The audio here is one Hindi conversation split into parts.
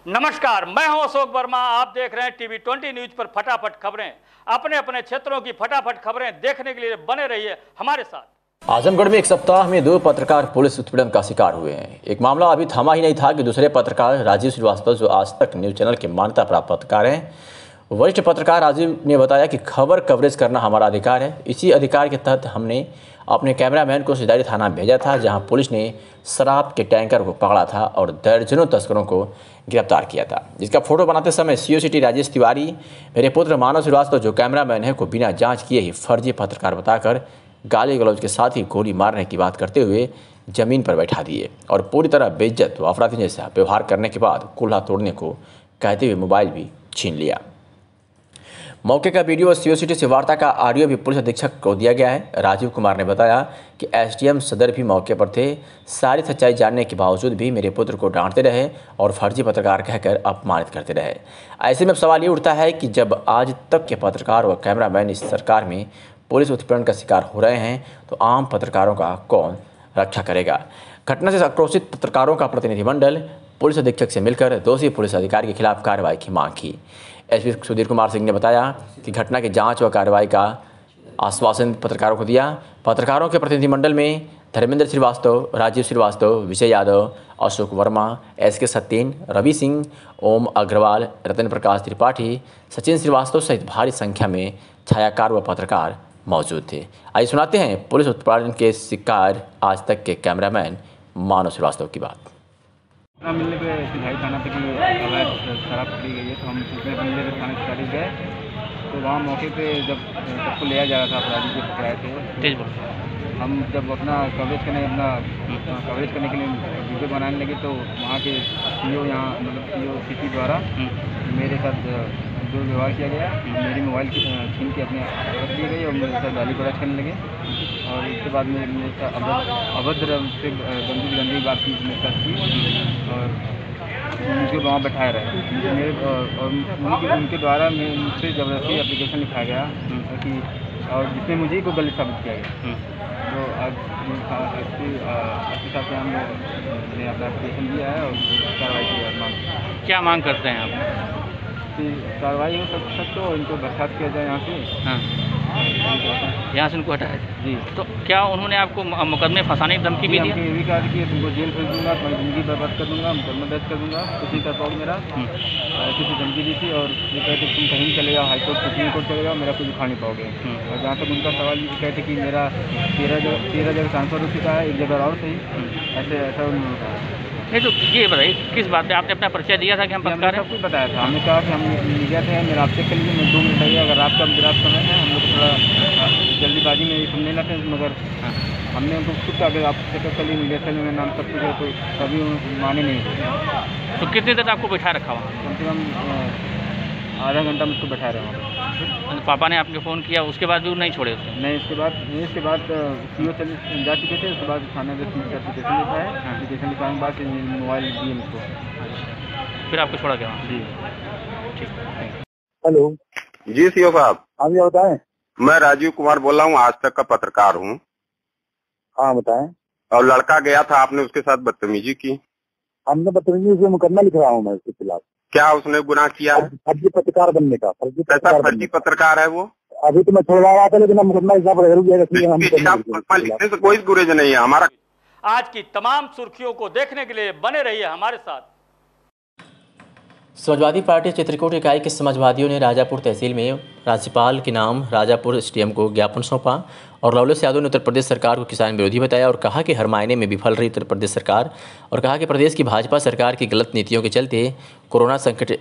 नमस्कार, मैं हूं अशोक वर्मा। आप देख रहे हैं टीवी 20 न्यूज पर फटाफट खबरें। अपने अपने क्षेत्रों की फटाफट खबरें देखने के लिए बने रहिए हमारे साथ। आजमगढ़ में एक सप्ताह में 2 पत्रकार पुलिस उत्पीड़न का शिकार हुए हैं। एक मामला अभी थमा ही नहीं था कि दूसरे पत्रकार राजीव श्रीवास्तव, जो आज तक न्यूज चैनल के मान्यता प्राप्त पत्रकार हैं, वरिष्ठ पत्रकार राजीव ने बताया कि खबर कवरेज करना हमारा अधिकार है। इसी अधिकार के तहत हमने अपने कैमरामैन को सिदारी थाना भेजा था, जहां पुलिस ने शराब के टैंकर को पकड़ा था और दर्जनों तस्करों को गिरफ्तार किया था, जिसका फोटो बनाते समय सीओ सिटी राजेश तिवारी, मेरे पुत्र मानव श्रीवास्तव जो कैमरामैन है, को बिना जांच किए ही फर्जी पत्रकार बताकर गाली गलौज के साथ ही गोली मारने की बात करते हुए जमीन पर बैठा दिए और पूरी तरह बेइज्जत व अपराधी जैसा व्यवहार करने के बाद कुल्हा तोड़ने को कहते हुए मोबाइल भी छीन लिया। मौके का वीडियो और सीओ सिटी से वार्ता का ऑडियो भी पुलिस अधीक्षक को दिया गया है। राजीव कुमार ने बताया कि एसडीएम सदर भी मौके पर थे। सारी सच्चाई जानने के बावजूद भी मेरे पुत्र को डांटते रहे और फर्जी पत्रकार कहकर अपमानित करते रहे। ऐसे में अब सवाल ये उठता है कि जब आज तक के पत्रकार व कैमरामैन इस सरकार में पुलिस उत्पीड़न का शिकार हो रहे हैं, तो आम पत्रकारों का कौन रक्षा करेगा। घटना से आक्रोशित पत्रकारों का प्रतिनिधिमंडल पुलिस अधीक्षक से मिलकर दोषी पुलिस अधिकारी के खिलाफ कार्रवाई की मांग की। एसपी सुधीर कुमार सिंह ने बताया कि घटना की जांच व कार्रवाई का आश्वासन पत्रकारों को दिया। पत्रकारों के प्रतिनिधिमंडल में धर्मेंद्र श्रीवास्तव, राजीव श्रीवास्तव, विजय यादव, अशोक वर्मा, एसके सत्येन, रवि सिंह, ओम अग्रवाल, रतन प्रकाश त्रिपाठी, सचिन श्रीवास्तव सहित भारी संख्या में छायाकार व पत्रकार मौजूद थे। आइए सुनाते हैं पुलिस उत्पीड़न के शिकार आज तक के कैमरामैन मानव श्रीवास्तव की बात। मिलने पे सिधाई थाना पे कि अवैध शराब पकड़ी गई है, तो हम सूचना मिलने पे थाने से गए। तो वहाँ मौके पे जब सबको लिया जा रहा था, अपराधी जो पकड़ाए थे, हम जब अपना कवरेज करने के लिए वीडियो बनाने लगे, तो वहाँ के सीओ सीओ सिटी द्वारा मेरे साथ जो व्यवहार किया गया, मेरी मोबाइल छीन के अपने रख दी गई और मेरे साथ गाली गलौज करने लगे। और इसके बाद मेरे साथ अभद्र से गंदी बातचीत मेरे साथ की और मुझे वहाँ बैठाए रहे मेरे और उनके द्वारा मुझसे ज़बरदस्ती एप्लीकेशन लिखा गया कि और जिसमें मुझे को गलत साबित किया गया। तो आज साथ हमने अपना एप्लीकेशन दिया है और कार्रवाई की क्या मांग करते हैं आप? कार्रवाई हो सकते हो, इनको बर्खास्त किया जाए यहाँ से। हाँ, यहाँ से उनको हटाया जी। तो क्या उन्होंने आपको मुकदमे फंसाने की धमकी भी दी? ये भी कहा कि तुमको जेल भेज दूँगा, तुम्हारी ज़िंदगी बर्बाद कर दूँगा, मुकदमा दर्ज कर दूँगा, कुछ नहीं कर पाओगे मेरा। ऐसी धमकी दी थी और ये कहते तुम कहीं चले जाओ, हाईकोर्ट सुप्रीम कोर्ट चले जाओ, मेरा कुछ उखाड़ नहीं पाओगे। और जहाँ तक उनका सवाल ये कहते कि मेरा 13 जगह ट्रांसफ़र हो चुका है, एक जगह और सही, ऐसा उन्होंने कहा। नहीं तो ये बताइए किस बात पे आपने अपना परिचय दिया था कि हम पत्रकार हैं? सब कुछ बताया था। हमने कहा कि हम मीडिया थे, मेरा आपसे के लिए 2 मिनट लगे, अगर आपका गिराफ समय है, हम लोग थोड़ा जल्दीबाजी में सुनने लगे, मगर हमने उनको खुद अगर आप चेकअप कर लिए मीडिया से मेरा नाम सब कुछ है, तो कभी माने नहीं। तो कितनी देर आपको बैठा रखा वहाँ? कम से कम आधा घंटा मुझको बैठा रहे वहाँ। पापा ने आपको फ़ोन किया, उसके बाद भी नहीं छोड़े उसे? नहीं, इसके बाद सीओ जा चुके थे। उसके बाद थाने में एप्लीकेशन लिखा है, एप्लीकेशन लिखाने के बाद मोबाइल दिए मुझको, फिर आपको छोड़ा गया? जी ठीक। हेलो जी सीओ साहब। हाँ भैया बताएं। मैं राजीव कुमार बोल रहा हूँ, आज तक का पत्रकार हूँ। हाँ बताएं। और लड़का गया था, आपने उसके साथ बदतमीजी की। हमने बदतमीजी से मुकदमा लिख रहा हूँ मैं उसके खिलाफ। क्या उसने गुनाह किया? फर्जी पत्रकार बनने का। फर्जी पत्रकार है वो? अभी तो मैं छोड़वा रहा था, लेकिन मुकदमा लिखने से कोई गुरेज नहीं है हमारा। आज की तमाम सुर्खियों को देखने के लिए बने रहिए हमारे साथ। समाजवादी पार्टी चित्रकूट इकाई के समाजवादियों ने राजापुर तहसील में राज्यपाल के नाम राजापुर एसडीएम को ज्ञापन सौंपा और लवलेश यादव ने उत्तर प्रदेश सरकार को किसान विरोधी बताया और कहा कि हर मायने में विफल रही उत्तर प्रदेश सरकार, और कहा कि प्रदेश की भाजपा सरकार की गलत नीतियों के चलते कोरोना संकट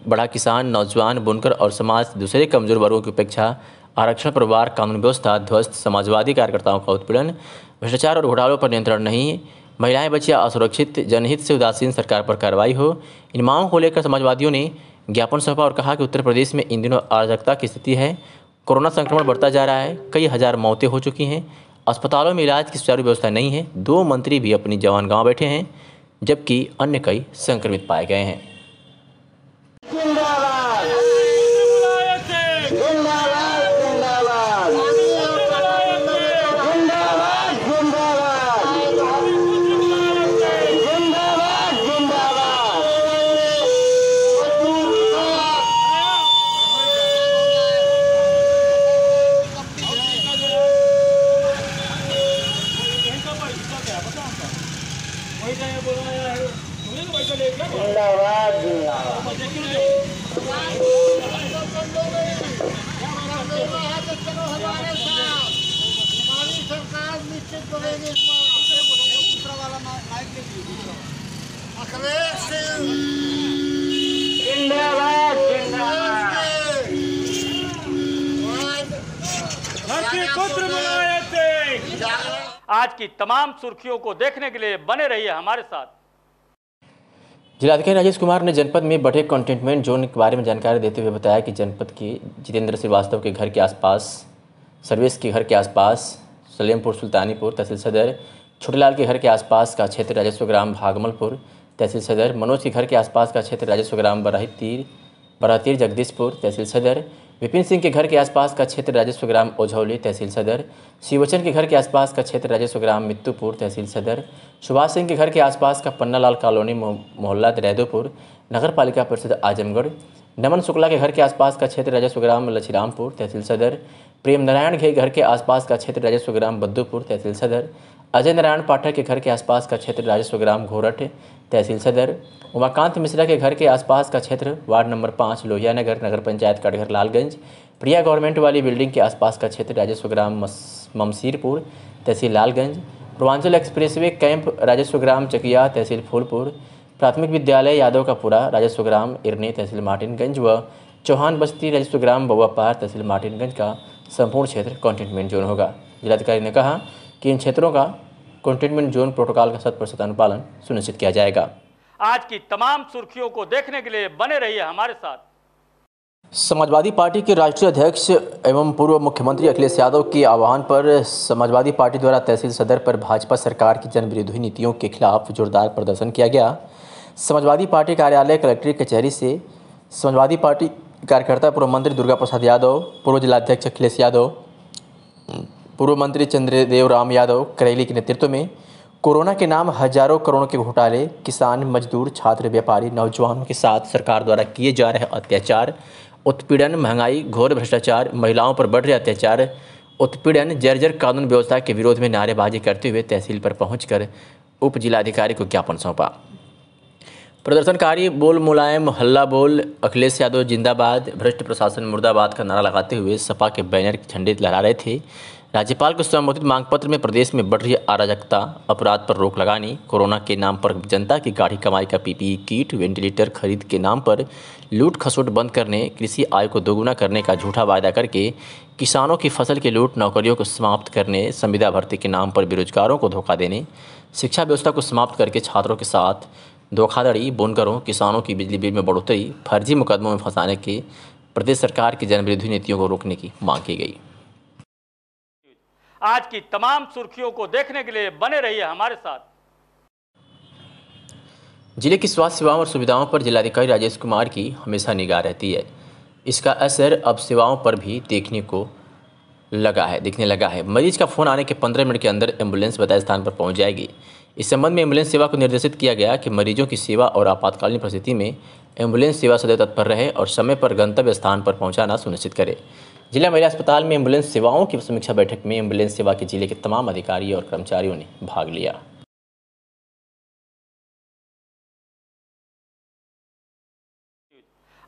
बढ़ा। किसान, नौजवान, बुनकर और समाज दूसरे कमजोर वर्गों की उपेक्षा, आरक्षण, परिवार, कानून व्यवस्था ध्वस्त, समाजवादी कार्यकर्ताओं का उत्पीड़न, भ्रष्टाचार और घोटालों पर नियंत्रण नहीं, महिलाएं बच्चियां असुरक्षित, जनहित से उदासीन सरकार पर कार्रवाई हो। इन मांगों को लेकर समाजवादियों ने ज्ञापन सौंपा और कहा कि उत्तर प्रदेश में इन दिनों अराजकता की स्थिति है। कोरोना संक्रमण बढ़ता जा रहा है, कई हजार मौतें हो चुकी हैं, अस्पतालों में इलाज की सुचारू व्यवस्था नहीं है, 2 मंत्री भी अपनी जवान गांव बैठे हैं, जबकि अन्य कई संक्रमित पाए गए हैं। आज की तमाम सुर्खियों को देखने के लिए बने रहिए हमारे साथ। जिलाधिकारी राजेश कुमार ने जनपद में बढ़े कंटेनमेंट जोन के बारे में जानकारी देते हुए बताया कि जनपद के जितेंद्र श्रीवास्तव के घर के आसपास, सर्वेश के घर के आसपास, सलेमपुर सुल्तानीपुर तहसील सदर, छोटेलाल के घर के आसपास का क्षेत्र राजस्व ग्राम भागमलपुर तहसील सदर, मनोज के घर के आसपास का क्षेत्र राजस्व ग्राम बरातीर जगदीशपुर तहसील सदर, विपिन सिंह के घर के आसपास का क्षेत्र राजस्व ग्राम ओझौली तहसील सदर, शिवचन के घर के आसपास का क्षेत्र राजस्व ग्राम मित्तुपुर तहसील सदर, सुभाष सिंह के घर के आसपास का पन्नालाल कॉलोनी मोहल्ला रैदोपुर नगर पालिका परिषद आजमगढ़, नमन शुक्ला के घर के आसपास का क्षेत्र राजस्व ग्राम लछीरामपुर तहसील सदर, प्रेम नारायण के घर के आसपास का क्षेत्र राजस्व ग्राम बद्दूपुर तहसील सदर, अजय नारायण पाठक के घर के आसपास का क्षेत्र राजस्व ग्राम घोरठ तहसील सदर, उमाकांत मिश्रा के घर के आसपास का क्षेत्र वार्ड नंबर 5 लोहिया नगर पंचायत कटघर लालगंज, प्रिया गवर्नमेंट वाली बिल्डिंग के आसपास का क्षेत्र राजस्व ग्राम ममसीरपुर तहसील लालगंज, पूर्वांचल एक्सप्रेसवे कैंप राजस्व ग्राम चकिया तहसील फूलपुर, प्राथमिक विद्यालय यादव का पुरा राजस्व ग्राम इरनी तहसील मार्टिनगंज व चौहान बस्ती राजस्व ग्राम बउआपार तहसील मार्टिनगंज का संपूर्ण क्षेत्र कंटेनमेंट जोन होगा। जिलाधिकारी ने कहा कि इन क्षेत्रों का कंटेनमेंट जोन प्रोटोकॉल का 100% अनुपालन सुनिश्चित किया जाएगा। आज की तमाम सुर्खियों को देखने के लिए बने रहिए हमारे साथ। समाजवादी पार्टी के राष्ट्रीय अध्यक्ष एवं पूर्व मुख्यमंत्री अखिलेश यादव के आह्वान पर समाजवादी पार्टी द्वारा तहसील सदर पर भाजपा सरकार की जनविरोधी नीतियों के खिलाफ जोरदार प्रदर्शन किया गया। समाजवादी पार्टी कार्यालय कलेक्ट्रेट कचहरी से समाजवादी पार्टी कार्यकर्ता पूर्व मंत्री दुर्गा प्रसाद यादव, पूर्व जिलाध्यक्ष अखिलेश यादव, पूर्व मंत्री चंद्रदेव राम यादव करेली के नेतृत्व में कोरोना के नाम हजारों करोड़ों के घोटाले, किसान, मजदूर, छात्र, व्यापारी, नौजवानों के साथ सरकार द्वारा किए जा रहे अत्याचार, उत्पीड़न, महंगाई, घोर भ्रष्टाचार, महिलाओं पर बढ़ रहे अत्याचार, उत्पीड़न, जर्जर कानून व्यवस्था के विरोध में नारेबाजी करते हुए तहसील पर पहुंचकर उप जिलाधिकारी को ज्ञापन सौंपा। प्रदर्शनकारी बोल मुलायम, हल्ला बोल, अखिलेश यादव जिंदाबाद, भ्रष्ट प्रशासन मुर्दाबाद का नारा लगाते हुए सपा के बैनर के झंडे लहरा रहे थे। राज्यपाल को संबोधित मांग पत्र में प्रदेश में बढ़ रही अराजकता, अपराध पर रोक लगाने, कोरोना के नाम पर जनता की गाढ़ी कमाई का पीपीई किट, वेंटिलेटर खरीद के नाम पर लूट खसोट बंद करने, कृषि आय को दोगुना करने का झूठा वायदा करके किसानों की फसल की लूट, नौकरियों को समाप्त करने, संविदा भर्ती के नाम पर बेरोजगारों को धोखा देने, शिक्षा व्यवस्था को समाप्त करके छात्रों के साथ धोखाधड़ी, बुनकरों, किसानों की बिजली बिल में बढ़ोतरी, फर्जी मुकदमों में फंसाने के प्रदेश सरकार की जनविरोधी नीतियों को रोकने की मांग की गई। आज की तमाम सुर्खियों को देखने के लिए बने रहिए हमारे साथ। जिले की स्वास्थ्य सेवाओं और सुविधाओं पर जिलाधिकारी राजेश कुमार की हमेशा निगाह रहती है। इसका असर अब सेवाओं पर भी दिखने लगा है। मरीज का फोन आने के 15 मिनट के अंदर एम्बुलेंस बताए स्थान पर पहुंच जाएगी। इस संबंध में एम्बुलेंस सेवा को निर्देशित किया गया कि मरीजों की सेवा और आपातकालीन परिस्थिति में एम्बुलेंस सेवा सदैव तत्पर रहे और समय पर गंतव्य स्थान पर पहुंचाना सुनिश्चित करे। जिला महिला अस्पताल में एम्बुलेंस सेवाओं की समीक्षा बैठक में एम्बुलेंस सेवा के जिले के तमाम अधिकारी और कर्मचारियों ने भाग लिया।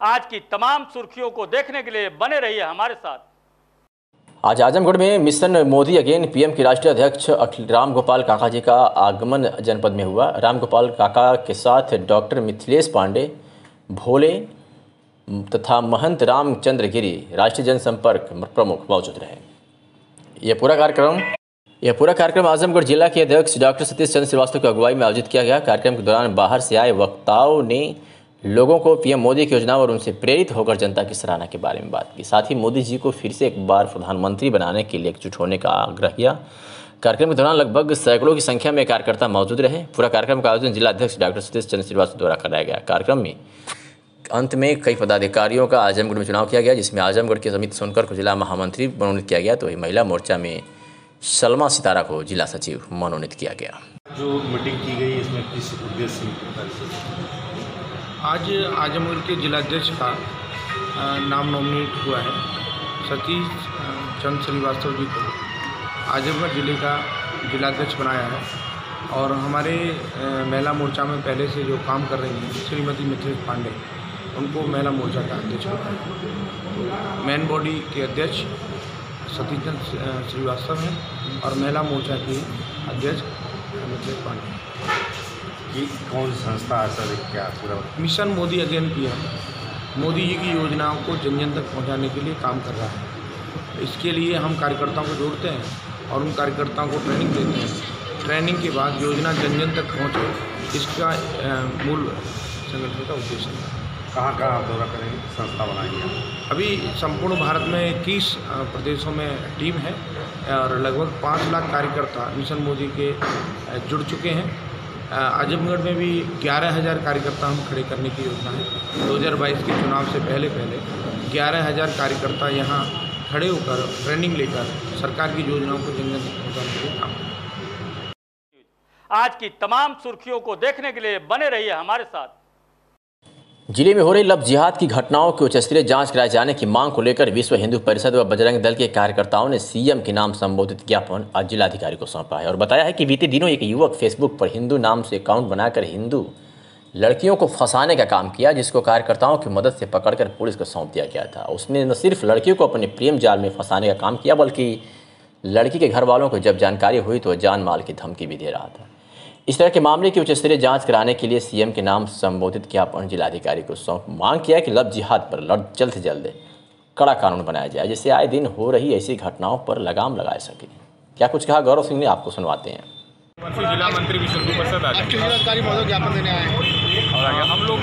आज की तमाम सुर्खियों को देखने के लिए बने रहिए हमारे साथ। आज आजमगढ़ में मिशन मोदी अगेन पीएम के राष्ट्रीय अध्यक्ष राम गोपाल काका जी का आगमन जनपद में हुआ। राम गोपाल काका के साथ डॉक्टर मिथिलेश पांडे, भोले तथा महंत रामचंद्र गिरी राष्ट्रीय जनसंपर्क प्रमुख मौजूद रहे। यह पूरा कार्यक्रम आजमगढ़ जिला के अध्यक्ष डॉक्टर सतीश चंद्र श्रीवास्तव की अगुवाई में आयोजित किया गया। कार्यक्रम के दौरान बाहर से आए वक्ताओं ने लोगों को पीएम मोदी की योजनाओं और उनसे प्रेरित होकर जनता की सराहना के बारे में बात की। साथ ही मोदी जी को फिर से एक बार प्रधानमंत्री बनाने के लिए एकजुट होने का आग्रह किया। कार्यक्रम के दौरान लगभग सैकड़ों की संख्या में कार्यकर्ता मौजूद रहे। पूरा कार्यक्रम का आयोजन जिला अध्यक्ष डॉक्टर सतीश चंद्र श्रीवास्तव द्वारा कराया गया। कार्यक्रम में अंत में कई पदाधिकारियों का आजमगढ़ में चुनाव किया गया, जिसमें आजमगढ़ के समित सोनकर को जिला महामंत्री मनोनीत किया गया, तो वही महिला मोर्चा में सलमा सितारा को जिला सचिव मनोनीत किया गया। जो मीटिंग की गई इसमें किस उद्देश्य आज आजमगढ़ के जिलाध्यक्ष का नाम नॉमिनेट हुआ है। सतीश चंद्र श्रीवास्तव जी को आजमगढ़ जिले का जिलाध्यक्ष बनाया है और हमारे महिला मोर्चा में पहले से जो काम कर रही हैं श्रीमती मिथिलेश पांडे, उनको महिला मोर्चा का अध्यक्ष बनाया। मेन बॉडी के अध्यक्ष सतीश चंद्र श्रीवास्तव हैं और महिला मोर्चा की अध्यक्ष मिथिलेश पांडे। ये कौन सी संस्था है सर, क्या पूरा? Mission Modi again PM, Modi ji की योजनाओं को जन जन तक पहुंचाने के लिए काम कर रहा है। इसके लिए हम कार्यकर्ताओं को जोड़ते हैं और उन कार्यकर्ताओं को ट्रेनिंग देते हैं। ट्रेनिंग के बाद योजना जन जन तक पहुंचे, इसका मूल संगठन का उद्देश्य है। कहाँ कहाँ दौरा करेंगे, संस्था बनाएंगे? अभी संपूर्ण भारत में 21 प्रदेशों में टीम है और लगभग 5 लाख कार्यकर्ता मिशन मोदी के जुड़ चुके हैं। आजमगढ़ में भी 11,000 कार्यकर्ता हम खड़े करने की योजना है। 2022 के चुनाव से पहले 11,000 कार्यकर्ता यहाँ खड़े होकर ट्रेनिंग लेकर सरकार की योजनाओं को जन जन तक पहुँचाने के लिए काम करें। आज की तमाम सुर्खियों को देखने के लिए बने रहिए हमारे साथ। जिले में हो रही लव जिहाद की घटनाओं की उच्चस्तरीय जांच कराए जाने की मांग को लेकर विश्व हिंदू परिषद व बजरंग दल के कार्यकर्ताओं ने सीएम के नाम संबोधित ज्ञापन आज जिलाधिकारी को सौंपा है और बताया है कि बीते दिनों एक युवक फेसबुक पर हिंदू नाम से अकाउंट बनाकर हिंदू लड़कियों को फंसाने का काम किया, जिसको कार्यकर्ताओं की मदद से पकड़कर पुलिस को सौंप दिया गया था। उसने न सिर्फ लड़कियों को अपने प्रेम जाल में फंसाने का काम किया, बल्कि लड़की के घर वालों को जब जानकारी हुई तो जान माल की धमकी भी दे रहा था। इस तरह के मामले की उच्चस्तरीय जांच कराने के लिए सीएम के नाम संबोधित ज्ञापन जिलाधिकारी को सौंप मांग किया कि लव जिहाद पर जल्द से जल्द कड़ा कानून बनाया जाए, जिससे आए दिन हो रही ऐसी घटनाओं पर लगाम लगा सके। क्या कुछ कहा गौरव सिंह ने, आपको सुनवाते हैं। जिला मंत्री विष्णु परिषद जिलाधिकारी महोदय ज्ञापन देने आए हैं। हम लोग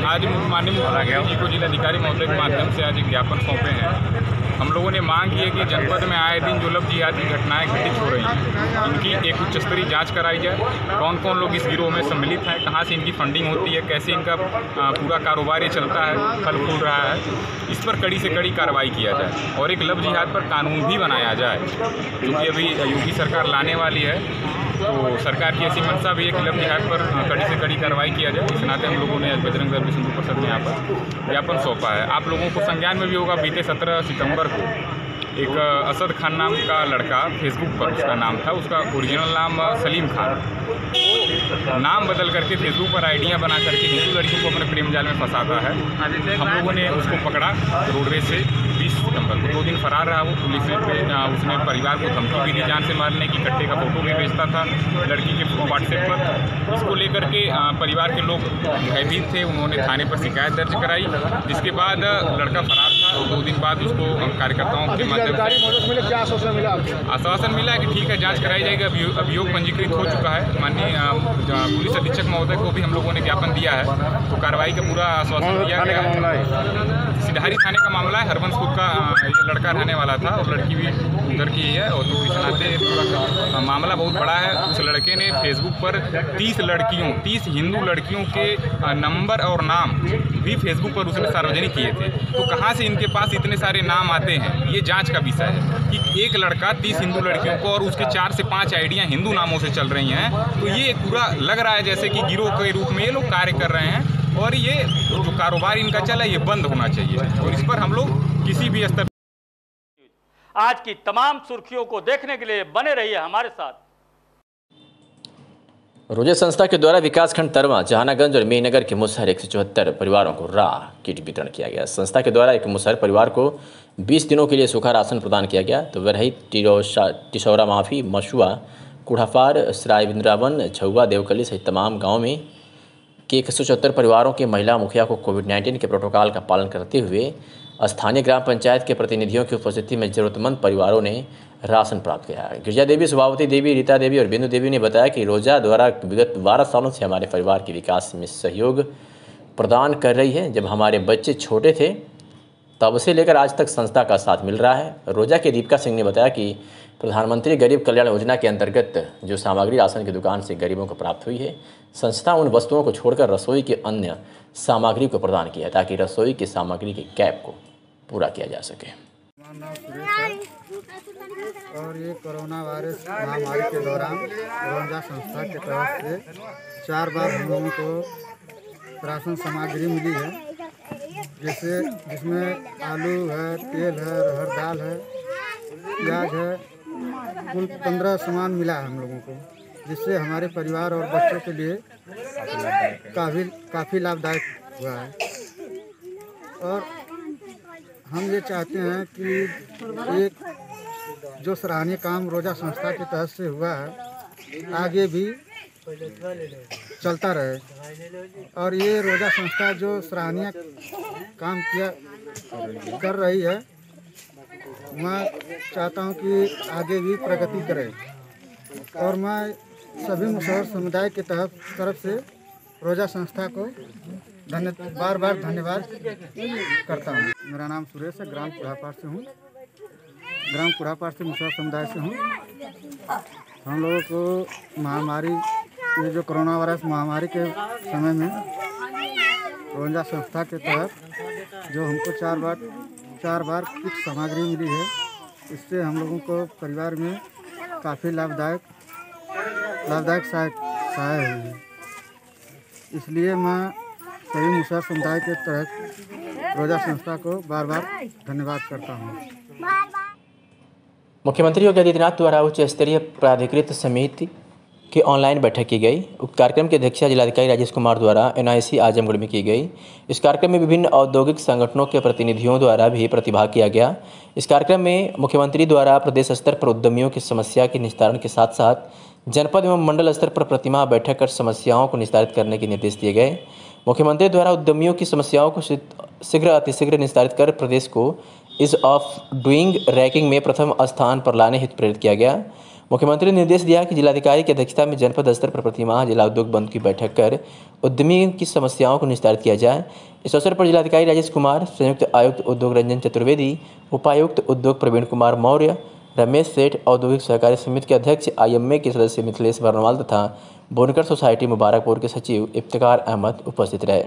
आज माननीय मुख्यमंत्री जी को जिलाधिकारी महोदय के माध्यम से आज एक ज्ञापन सौंपे हैं। हम लोगों ने मांग की है कि जनपद में आए दिन जो लव जिहाद की घटनाएं घटित हो रही हैं, इनकी एक उच्च स्तरीय जाँच कराई जाए। कौन कौन लोग इस गिरोह में सम्मिलित हैं, कहाँ से इनकी फंडिंग होती है, कैसे इनका पूरा कारोबार ये चलता है, फल फूल रहा है, इस पर कड़ी से कड़ी कार्रवाई किया जाए और एक लव जिहाद पर कानून भी बनाया जाए, क्योंकि अभी योगी सरकार लाने वाली है। तो सरकार की ऐसी मंशा भी है कि लव जिहाद पर कड़ी से कड़ी कार्रवाई किया जाए। इस नाते हम लोगों ने आज बजरंग दल विष्णु परिषद में यहाँ पर ज्ञापन सौंपा है। आप लोगों को संज्ञान में भी होगा, बीते 17 सितंबर को एक असद खान नाम का लड़का, फेसबुक पर उसका नाम था, उसका ओरिजिनल नाम सलीम खान, वो नाम बदल करके फेसबुक पर आइडियाँ बना करके हिंदू लड़कियों को अपने प्रेम जाल में फंसाता है। हम लोगों ने उसको पकड़ा रोडवेज से 20 सितंबर को। 2 दिन फरार रहा वो। पुलिस ने उसने परिवार को धमकी भी दी, जान से मारने की, कट्टे का फोटो भी भेजता था लड़की के व्हाट्सएप पर। इसको लेकर के परिवार के लोग भयभीत थे, उन्होंने थाने पर शिकायत दर्ज कराई, जिसके बाद लड़का फरार था। 2 दिन बाद उसको कार्यकर्ताओं के माध्यम से क्या आश्वासन मिला कि ठीक है जांच कराई जाएगी। अभियोग पंजीकृत हो चुका है। माननीय पुलिस अधीक्षक महोदय को भी हम लोगों ने ज्ञापन दिया है, तो कार्रवाई का पूरा आश्वासन दिया गया है। सिधारी थाने का मामला है। हरबंसपुर का ये लड़का रहने वाला था और लड़की भी उधर की है, और तो इस नाते पूरा मामला बहुत बड़ा है। उस लड़के ने फेसबुक पर 30 हिंदू लड़कियों के नंबर और नाम भी फेसबुक पर उसने सार्वजनिक किए थे। तो कहाँ से इनके पास इतने सारे नाम आते हैं, ये जांच का विषय है कि एक लड़का 30 हिंदू लड़कियों को, और उसके 4 से 5 आइडियाँ हिंदू नामों से चल रही हैं। तो ये पूरा लग रहा है जैसे कि गिरोह के रूप में ये लोग कार्य कर रहे हैं, और ये जो कारोबार इनका चला ये बंद होना चाहिए, और इस पर हम लोग किसी भी स्तर। आज की तमाम सुर्खियों को देखने के लिए बने रहिए हमारे साथ। रोजे संस्था के द्वारा विकासखंड तरवा, जहानागंज और मेहनगर के मुसहर 174 परिवारों को राह किट वितरण किया गया। संस्था के द्वारा एक मुसहर परिवार को 20 दिनों के लिए सूखा राशन प्रदान किया गया। तो वरही, टिशौरा माफी, मशुआ, कुढ़ाफार, सराय बिंद्रावन, झुआ, देवकली सहित तमाम गाँव में के 174 परिवारों के महिला मुखिया को कोविड-19 के प्रोटोकॉल का पालन करते हुए स्थानीय ग्राम पंचायत के प्रतिनिधियों की उपस्थिति में जरूरतमंद परिवारों ने राशन प्राप्त किया। गिरजा देवी, सुभावती देवी, रीता देवी और बिंदु देवी ने बताया कि रोजा द्वारा विगत 12 सालों से हमारे परिवार के विकास में सहयोग प्रदान कर रही है। जब हमारे बच्चे छोटे थे तब से लेकर आज तक संस्था का साथ मिल रहा है। रोजा के दीपिका सिंह ने बताया कि प्रधानमंत्री गरीब कल्याण योजना के अंतर्गत जो सामग्री राशन की दुकान से गरीबों को प्राप्त हुई है, संस्था उन वस्तुओं को छोड़कर रसोई के अन्य सामग्री को प्रदान किया है, ताकि रसोई की सामग्री के गैप को पूरा किया जा सके। और ये कोरोना वायरस महामारी के दौरान रोजा संस्था के तरफ से 4 बार हम लोगों को राशन सामग्री मिली है, जैसे जिसमें आलू है, तेल है, अरहर दाल है, प्याज है, कुल 15 सामान मिला है हम लोगों को। जिससे हमारे परिवार और बच्चों के लिए काफ़ी लाभदायक हुआ है। और हम ये चाहते हैं कि एक जो सराहनीय काम रोजा संस्था के तहत से हुआ है आगे भी चलता रहे, और ये रोजा संस्था जो सराहनीय काम कर रही है, मैं चाहता हूं कि आगे भी प्रगति करे। और मैं सभी मुसहर समुदाय के तरफ से रोजा संस्था को बार बार धन्यवाद करता हूं। मेरा नाम सुरेश है, ग्राम कुढ़ापार से हूं। ग्राम कुढ़ापार से मुसहर समुदाय से हूं। हम लोगों को महामारी, ये जो कोरोना वायरस महामारी के समय में रोजा संस्था के तहत जो हमको चार बार किट सामग्री मिली है, इससे हम लोगों को परिवार में काफ़ी लाभदायक सहाय हुई है। इसलिए मैं सभी मुसहर समुदाय के तहत रोजा संस्था को बार बार धन्यवाद करता हूँ। मुख्यमंत्री योगी आदित्यनाथ द्वारा उच्च स्तरीय प्राधिकृत समिति की ऑनलाइन बैठक की गई। उक्त कार्यक्रम की अध्यक्षता जिलाधिकारी राजेश कुमार द्वारा NIC आजमगढ़ में की गई। इस कार्यक्रम में विभिन्न औद्योगिक संगठनों के प्रतिनिधियों द्वारा भी प्रतिभाग किया गया। इस कार्यक्रम में मुख्यमंत्री द्वारा प्रदेश स्तर पर उद्यमियों की समस्या के निस्तारण के साथ साथ जनपद एवं मंडल स्तर पर प्रतिमा बैठक कर समस्याओं को निस्तारित करने के निर्देश दिए गए। मुख्यमंत्री द्वारा उद्यमियों की समस्याओं को अतिशीघ्र निस्तारित कर प्रदेश को ईज ऑफ डूइंग रैंकिंग में प्रथम स्थान पर लाने हेतु प्रेरित किया गया। मुख्यमंत्री ने निर्देश दिया कि जिलाधिकारी की अध्यक्षता में जनपद स्तर पर प्रतिमाह जिला उद्योग बंद की बैठक कर उद्यमियों की समस्याओं को निस्तारित किया जाए। इस अवसर पर जिलाधिकारी राजेश कुमार, संयुक्त आयुक्त उद्योग रंजन चतुर्वेदी, उपायुक्त उद्योग प्रवीण कुमार मौर्य, रमेश सेठ, औद्योगिक सहकारी समिति के अध्यक्ष IMA के सदस्य मिथिलेश बर्नवाल तथा बोनकर सोसाइटी मुबारकपुर के सचिव इफ्तिकार अहमद उपस्थित रहे।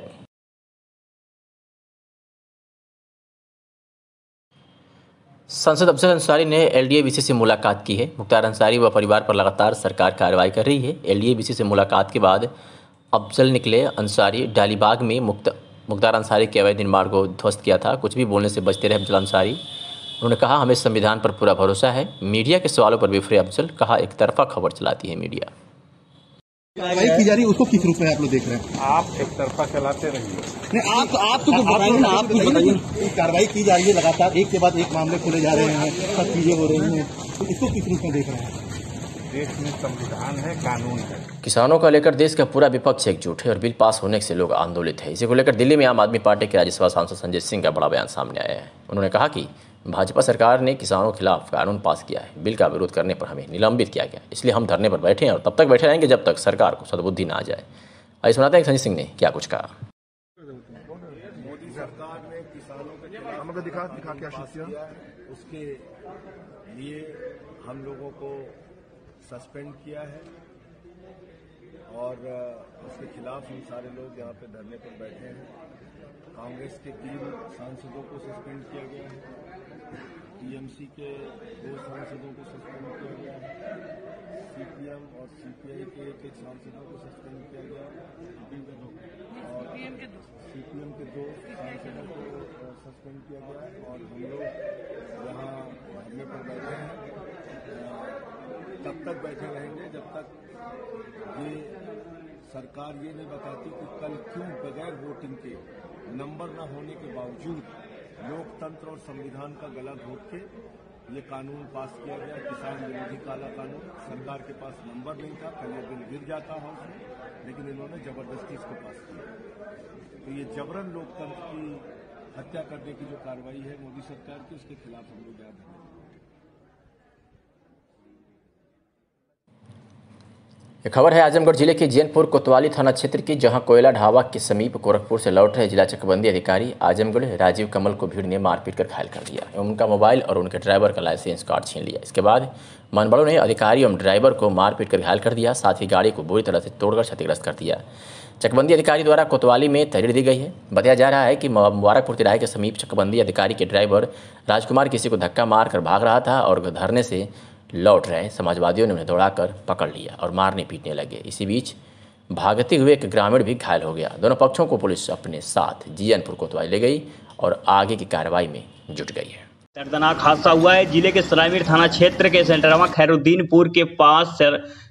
सांसद अफजल अंसारी ने LDA-BC से मुलाकात की है। मुख्तार अंसारी व परिवार पर लगातार सरकार कार्रवाई कर रही है। LDA-BC से मुलाकात के बाद अफजल निकले अंसारी डालीबाग में मुख्तार अंसारी के अवैध निर्माण को ध्वस्त किया था। कुछ भी बोलने से बचते रहे अफजल अंसारी। उन्होंने कहा, हमें संविधान पर पूरा भरोसा है। मीडिया के सवालों पर बिफरे अफजल, कहा एक तरफा खबर चलाती है मीडिया। कार्रवाई की जा रही है, उसको किस रूप में आप लोग देख रहे हैं? आप एक तरफा चलाते रहिए। नहीं, आप तो बताइए ना, आप कुछ बताइए। कार्रवाई की जा रही है लगातार, एक के बाद एक मामले खुले जा रहे हैं, सब चीजें हो रही हैं, तो इसको किस रूप में देख रहे हैं? देश में संविधान है, कानून है। किसानों को लेकर देश का पूरा विपक्ष एकजुट है और बिल पास होने से लोग आंदोलित है। इसी को लेकर दिल्ली में आम आदमी पार्टी के राज्यसभा सांसद संजय सिंह का बड़ा बयान सामने आया है। उन्होंने कहा कि भाजपा सरकार ने किसानों के खिलाफ कानून पास किया है। बिल का विरोध करने पर हमें निलंबित किया गया, इसलिए हम धरने पर बैठे हैं और तब तक बैठे रहेंगे जब तक सरकार को सद्बुद्धि ना आ जाए। आइए सुनाते हैं संजय सिंह ने क्या कुछ कहा। मोदी सरकार ने किसानों के खिलाफ दिखा के आश्वासन, उसके लिए हम लोगों को सस्पेंड किया है और उसके खिलाफ हम सारे लोग यहाँ पे धरने पर बैठे हैं। कांग्रेस के 3 सांसदों को सस्पेंड किया गया है, TMC के 2 सांसदों को सस्पेंड किया गया है, CPM और CPI के 1 सांसदों को सस्पेंड किया गया है और CPM के 2 सांसदों को सस्पेंड किया गया है। और हम लोग यहाँ धरने पर बैठे हैं, तब तक बैठे रहेंगे जब तक ये सरकार ये नहीं बताती कि कल क्यों बगैर वोटिंग के, नंबर न होने के बावजूद लोकतंत्र और संविधान का गला घोट के ये कानून पास किया गया, किसान विरोधी काला कानून। सरकार के पास नंबर नहीं था, कल ये बिल गिर जाता हाउस में, लेकिन इन्होंने जबरदस्ती इसको पास किया। तो ये जबरन लोकतंत्र की हत्या करने की जो कार्रवाई है मोदी सरकार की, उसके खिलाफ हम लोग याद हैं। ये खबर है आजमगढ़ जिले के जैनपुर कोतवाली थाना क्षेत्र की, जहां कोयला ढाबा के समीप गोरखपुर से लौट रहे जिला चकबंदी अधिकारी आजमगढ़ राजीव कमल को भीड़ ने मारपीट कर घायल कर दिया एवं उनका मोबाइल और उनके ड्राइवर का लाइसेंस कार्ड छीन लिया। इसके बाद मनबड़ों ने अधिकारी एवं ड्राइवर को मारपीट कर घायल कर दिया, साथ ही गाड़ी को बुरी तरह से तोड़कर क्षतिग्रस्त कर दिया। चकबंदी अधिकारी द्वारा कोतवाली में तहरीर दी गई है। बताया जा रहा है कि मुबारकपुर तिराहे के समीप चकबंदी अधिकारी के ड्राइवर राजकुमार किसी को धक्का मारकर भाग रहा था और धरने से लौट रहे समाजवादियों ने उन्हें दौड़ाकर पकड़ लिया और मारने पीटने लगे। इसी बीच भागते हुए एक ग्रामीण भी घायल हो गया। दोनों पक्षों को पुलिस अपने साथ जैनपुर कोतवाली ले गई और आगे की कार्रवाई में जुट गई है। दर्दनाक हादसा हुआ है जिले के सरायमीर थाना क्षेत्र के सेंटरवा खैरुद्दीनपुर के पास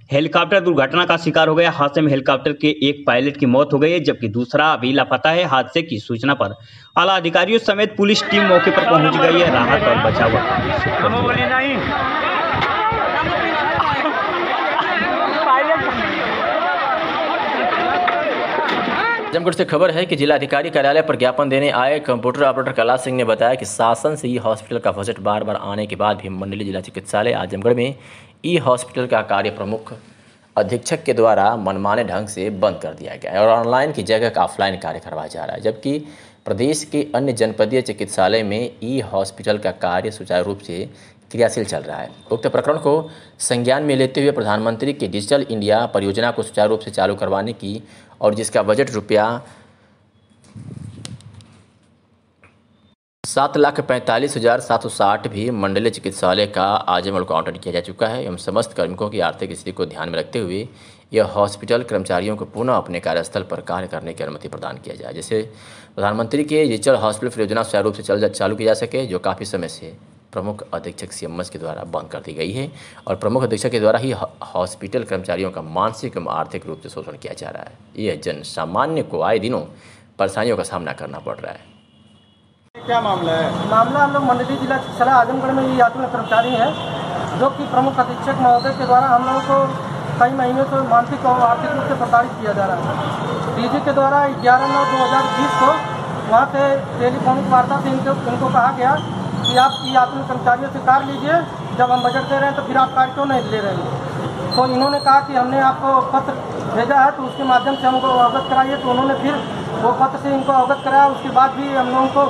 हेलीकॉप्टर दुर्घटना का शिकार हो गया। हादसे में हेलीकॉप्टर के एक पायलट की मौत हो गई है, जबकि दूसरा अभी लापता है। हादसे की सूचना पर आला अधिकारियों समेत पुलिस टीम मौके पर पहुंच गई है। राहत और बचाव आजमगढ़ से खबर है कि जिलाधिकारी कार्यालय पर ज्ञापन देने आए कंप्यूटर ऑपरेटर कैलाश सिंह ने बताया कि शासन से ई हॉस्पिटल का बजट बार बार आने के बाद भी मंडली जिला चिकित्सालय आजमगढ़ में ई हॉस्पिटल का कार्य प्रमुख अधीक्षक के द्वारा मनमाने ढंग से बंद कर दिया गया है और ऑनलाइन की जगह ऑफलाइन कार्य करवाया जा रहा है, जबकि प्रदेश के अन्य जनपदीय चिकित्सालय में ई हॉस्पिटल का कार्य सुचारू रूप से क्रियाशील चल रहा है। उक्त प्रकरण को संज्ञान में लेते हुए प्रधानमंत्री की डिजिटल इंडिया परियोजना को सुचारू रूप से चालू करवाने की और जिसका बजट रुपया 7,45,760 भी मंडलीय चिकित्सालय का आजमगढ़ को आवंटन किया जा चुका है एवं समस्त कार्मिकों की आर्थिक स्थिति को ध्यान में रखते हुए यह हॉस्पिटल कर्मचारियों को पुनः अपने कार्यस्थल पर कार्य करने की अनुमति प्रदान किया जाए, जिससे प्रधानमंत्री के डिजिटल हॉस्पिटल परियोजना सुचारू रूप से चालू की जा सके, जो काफ़ी समय से प्रमुख अधीक्षक CMS के द्वारा बंद कर दी गई है और प्रमुख अधीक्षक के द्वारा ही हॉस्पिटल कर्मचारियों का मानसिक एवं आर्थिक रूप से शोषण किया जा रहा है। यह जन सामान्य को आए दिनों परेशानियों का सामना करना पड़ रहा है। क्या मामला है? मामला हम लोग मंडली जिला चिकित्सालय आजमगढ़ में ये आत्म कर्मचारी हैं, जो कि प्रमुख अधीक्षक महोदय के द्वारा हम लोगों को कई महीनों से मानसिक और आर्थिक रूप से प्रताड़ित किया जा रहा है। DG के द्वारा 11/9/2020 को वहाँ से टेलीफोनिक वार्ता से इनको कहा गया कि आप ई आत्म कर्मचारियों से कार्य लीजिए, जब हम बजट दे रहे हैं तो फिर आप कार्य क्यों नहीं ले रहे हैं। तो इन्होंने कहा कि हमने आपको पत्र भेजा है तो उसके माध्यम से हमको अवगत कराइए, तो उन्होंने फिर वो पत्र से इनको अवगत कराया। उसके बाद भी हम लोगों को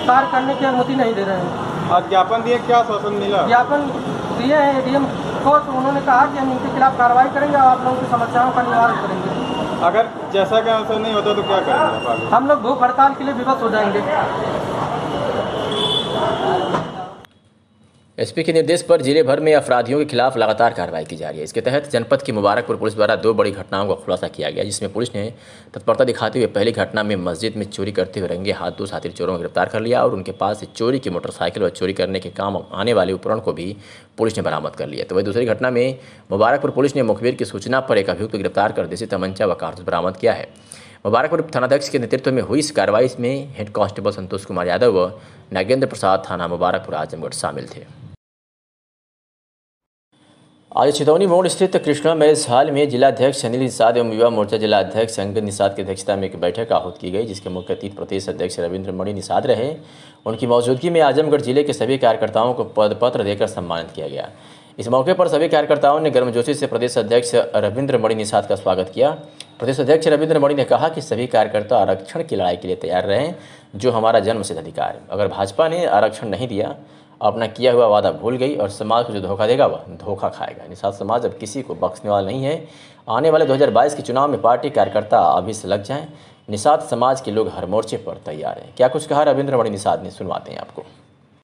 कार्य करने की अनुमति नहीं दे रहे हैं। आज ज्ञापन दिए, क्या शासन मिला? ज्ञापन दिए हैं ADM को, तो उन्होंने कहा कि हम इनके खिलाफ कार्रवाई करेंगे और आप लोगों की समस्याओं का निवारण करेंगे। अगर जैसा कि आंसर नहीं होता तो क्या करेंगे? हम लोग भूख हड़ताल के लिए विवश हो जाएंगे। SP के निर्देश पर जिले भर में अपराधियों के खिलाफ लगातार कार्रवाई की जा रही है। इसके तहत जनपद की मुबारकपुर पुलिस द्वारा 2 बड़ी घटनाओं का खुलासा किया गया, जिसमें पुलिस ने तत्परता दिखाते हुए पहली घटना में मस्जिद में चोरी करते हुए रंगे हाथ 2 साथी चोरों को गिरफ्तार कर लिया और उनके पास से चोरी की मोटरसाइकिल व चोरी करने के काम आने वाले उपकरण को भी पुलिस ने बरामद कर लिया। तो वही दूसरी घटना में मुबारकपुर पुलिस ने मुखबिर की सूचना पर एक अभियुक्त को गिरफ्तार कर देसी तमंचा व कारतूस बरामद किया है। मुबारकपुर थानाध्यक्ष के नेतृत्व में हुई इस कार्रवाई में हेड कांस्टेबल संतोष कुमार यादव व नागेंद्र प्रसाद थाना मुबारकपुर आजमगढ़ शामिल थे। आज छितौनी मोड़ स्थित कृष्णा मैरिज हॉल में जिलाध्यक्ष अनिल निषाद एवं युवा मोर्चा जिलाध्यक्ष अंगद निषाद की अध्यक्षता में एक बैठक आहूत की गई, जिसके मुख्य अतिथि प्रदेश अध्यक्ष रविंद्र मणि निषाद रहे। उनकी मौजूदगी में आजमगढ़ जिले के सभी कार्यकर्ताओं को पदपत्र देकर सम्मानित किया गया। इस मौके पर सभी कार्यकर्ताओं ने गर्मजोशी से प्रदेश अध्यक्ष रविंद्र मणि निषाद का स्वागत किया। प्रदेश अध्यक्ष रविंद्र मणि ने कहा कि सभी कार्यकर्ता आरक्षण की लड़ाई के लिए तैयार रहें, जो हमारा जन्मसिद्ध अधिकार है। अगर भाजपा ने आरक्षण नहीं दिया, अपना किया हुआ वादा भूल गई और समाज को जो धोखा देगा वह धोखा खाएगा। निषाद समाज अब किसी को बख्शने वाला नहीं है। आने वाले 2022 के चुनाव में पार्टी कार्यकर्ता अभी से लग जाएं। निषाद समाज के लोग हर मोर्चे पर तैयार हैं। क्या कुछ कहा रविंद्र मणि निषाद ने, सुनवाते हैं आपको।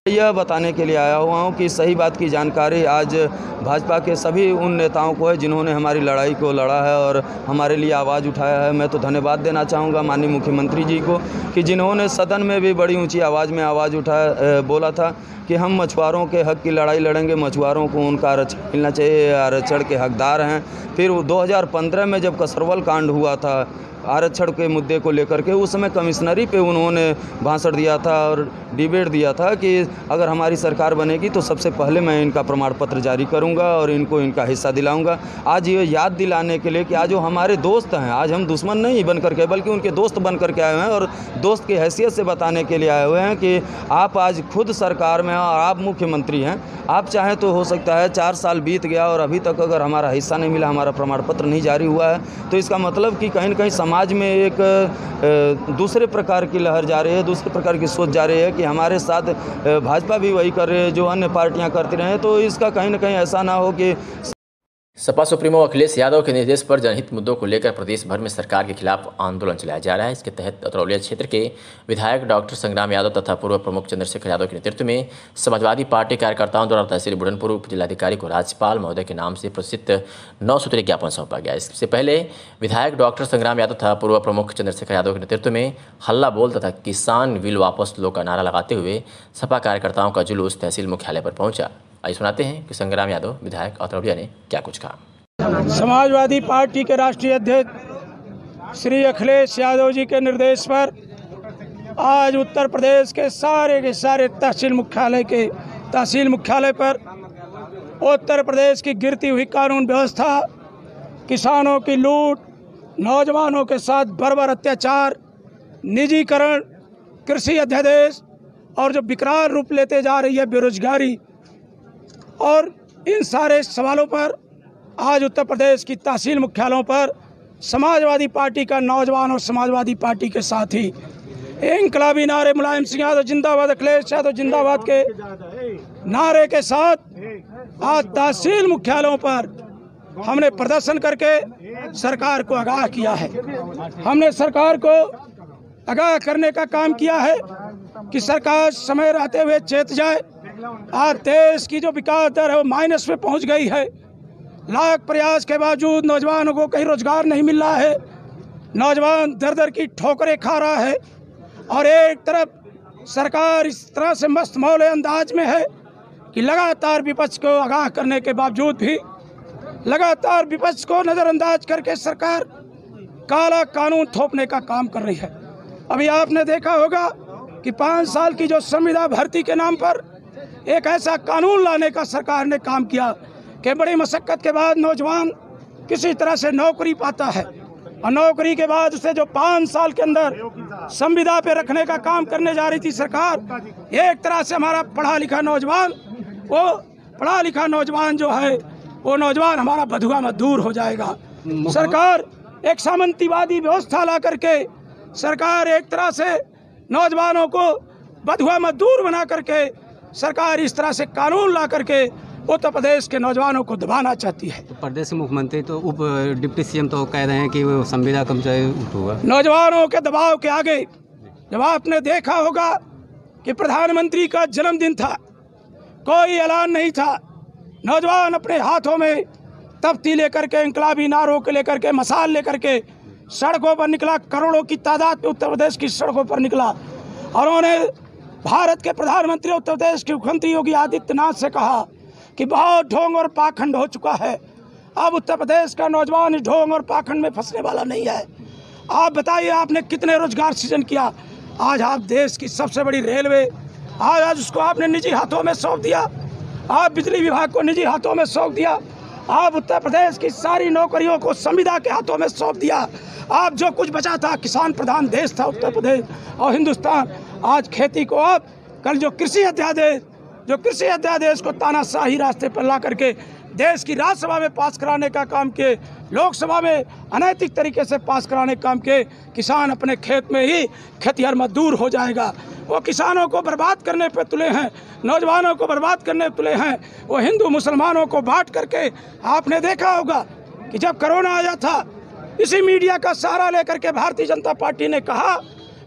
यह बताने के लिए आया हुआ हूँ कि सही बात की जानकारी आज भाजपा के सभी उन नेताओं को है जिन्होंने हमारी लड़ाई को लड़ा है और हमारे लिए आवाज़ उठाया है। मैं तो धन्यवाद देना चाहूँगा माननीय मुख्यमंत्री जी को कि जिन्होंने सदन में भी बड़ी ऊंची आवाज़ में आवाज़ उठाया, बोला था कि हम मछुआरों के हक की लड़ाई लड़ेंगे, मछुआरों को उनका आरक्षण मिलना चाहिए, आरक्षण के हकदार हैं। फिर 2015 में जब कसरवल कांड हुआ था आरक्षण के मुद्दे को लेकर के, उस समय कमिश्नरी पे उन्होंने भाषण दिया था और डिबेट दिया था कि अगर हमारी सरकार बनेगी तो सबसे पहले मैं इनका प्रमाण पत्र जारी करूंगा और इनको इनका हिस्सा दिलाऊंगा। आज ये याद दिलाने के लिए कि आज वो हमारे दोस्त हैं, आज हम दुश्मन नहीं बन करके बल्कि उनके दोस्त बन करके आए हुए हैं और दोस्त की हैसियत से बताने के लिए आए हुए हैं कि आप आज खुद सरकार में हैं और आप मुख्यमंत्री हैं। आप चाहें तो हो सकता है 4 साल बीत गया और अभी तक अगर हमारा हिस्सा नहीं मिला, हमारा प्रमाण पत्र नहीं जारी हुआ है, तो इसका मतलब कि कहीं न कहीं समाज में एक दूसरे प्रकार की लहर जा रही है, दूसरे प्रकार की सोच जा रही है कि हमारे साथ भाजपा भी वही कर रही है जो अन्य पार्टियां करती रहे। तो इसका कहीं न कहीं ऐसा ना हो कि सपा सुप्रीमो अखिलेश यादव के निर्देश पर जनहित मुद्दों को लेकर प्रदेश भर में सरकार के खिलाफ आंदोलन चलाया जा रहा है। इसके तहत अतरौलिया क्षेत्र के विधायक डॉक्टर संग्राम यादव तथा पूर्व प्रमुख चंद्रशेखर यादव के नेतृत्व में समाजवादी पार्टी कार्यकर्ताओं द्वारा तहसील बुढ़नपुर उप जिलाधिकारी को राज्यपाल महोदय के नाम से प्रसिद्ध 9 सूत्रीय ज्ञापन सौंपा गया। इससे पहले विधायक डॉक्टर संग्राम यादव तथा पूर्व प्रमुख चंद्रशेखर यादव के नेतृत्व में हल्ला बोल तथा किसान बिल वापस लो का नारा लगाते हुए सपा कार्यकर्ताओं का जुलूस तहसील मुख्यालय पर पहुंचा। आइए सुनाते हैं कि संग्राम यादव विधायक अतरौलिया ने क्या कुछ कहा। समाजवादी पार्टी के राष्ट्रीय अध्यक्ष श्री अखिलेश यादव जी के निर्देश पर आज उत्तर प्रदेश के सारे तहसील मुख्यालय पर उत्तर प्रदेश की गिरती हुई कानून व्यवस्था, किसानों की लूट, नौजवानों के साथ बर्बर अत्याचार, निजीकरण, कृषि अध्यादेश और जो विकराल रूप लेते जा रही है बेरोजगारी, और इन सारे सवालों पर आज उत्तर प्रदेश की तहसील मुख्यालयों पर समाजवादी पार्टी का नौजवान और समाजवादी पार्टी के साथी इनकलाबी नारे मुलायम सिंह यादव जिंदाबाद, अखिलेश यादव जिंदाबाद के नारे के साथ आज तहसील मुख्यालयों पर हमने प्रदर्शन करके सरकार को आगाह किया है। हमने सरकार को आगाह करने का काम किया है कि सरकार समय रहते हुए चेत जाए। आज देश की जो विकास दर है वो माइनस में पहुंच गई है। लाख प्रयास के बावजूद नौजवानों को कहीं रोजगार नहीं मिल रहा है। नौजवान दर दर की ठोकरें खा रहा है और एक तरफ सरकार इस तरह से मस्त मौले अंदाज में है कि लगातार विपक्ष को आगाह करने के बावजूद भी लगातार विपक्ष को नज़रअंदाज करके सरकार काला कानून थोपने का काम कर रही है। अभी आपने देखा होगा कि 5 साल की जो संविदा भर्ती के नाम पर एक ऐसा कानून लाने का सरकार ने काम किया कि बड़ी मशक्क़त के बाद नौजवान किसी तरह से नौकरी पाता है और नौकरी के बाद उसे जो 5 साल के अंदर संविदा पे रखने का काम करने जा रही थी सरकार, एक तरह से हमारा पढ़ा लिखा नौजवान जो है वो नौजवान हमारा बधुआ मजदूर हो जाएगा। सरकार एक सामंतीवादी व्यवस्था ला करके सरकार एक तरह से नौजवानों को बधुआ मजदूर बना करके सरकार इस तरह से कानून ला करके उत्तर प्रदेश के नौजवानों को दबाना चाहती है। तो प्रदेश के मुख्यमंत्री तो डिप्टी सीएम तो कह रहे हैं कि वो संविदा कर्मचारी होगा। नौजवानों के दबाव के आगे जब आपने देखा होगा कि प्रधानमंत्री का जन्मदिन था, कोई ऐलान नहीं था, नौजवान अपने हाथों में तख्ती लेकर के, इंकलाबी नारों के लेकर के, मसाल लेकर के सड़कों पर निकला। करोड़ों की तादाद में उत्तर प्रदेश की सड़कों पर निकला और उन्होंने भारत के प्रधानमंत्री उत्तर प्रदेश के मुख्यमंत्री योगी आदित्यनाथ से कहा कि बहुत ढोंग और पाखंड हो चुका है, अब उत्तर प्रदेश का नौजवान इस ढोंग और पाखंड में फंसने वाला नहीं है। आप बताइए आपने कितने रोजगार सृजन किया। आज आप देश की सबसे बड़ी रेलवे आज उसको आपने निजी हाथों में सौंप दिया। आप बिजली विभाग को निजी हाथों में सौंप दिया। आप उत्तर प्रदेश की सारी नौकरियों को संविदा के हाथों में सौंप दिया। आप जो कुछ बचा था, किसान प्रधान देश था उत्तर प्रदेश और हिंदुस्तान, आज खेती को आप कल जो कृषि अध्यादेश को तानाशाही रास्ते पर ला करके देश की राज्यसभा में पास कराने का काम किए, लोकसभा में अनैतिक तरीके से पास कराने का काम किए। किसान अपने खेत में ही खेतिहर मजदूर हो जाएगा। वो किसानों को बर्बाद करने पे तुले हैं, नौजवानों को बर्बाद करने पे तुले हैं। वो हिंदू मुसलमानों को बांट करके, आपने देखा होगा कि जब कोरोना आया था, इसी मीडिया का सहारा लेकर के भारतीय जनता पार्टी ने कहा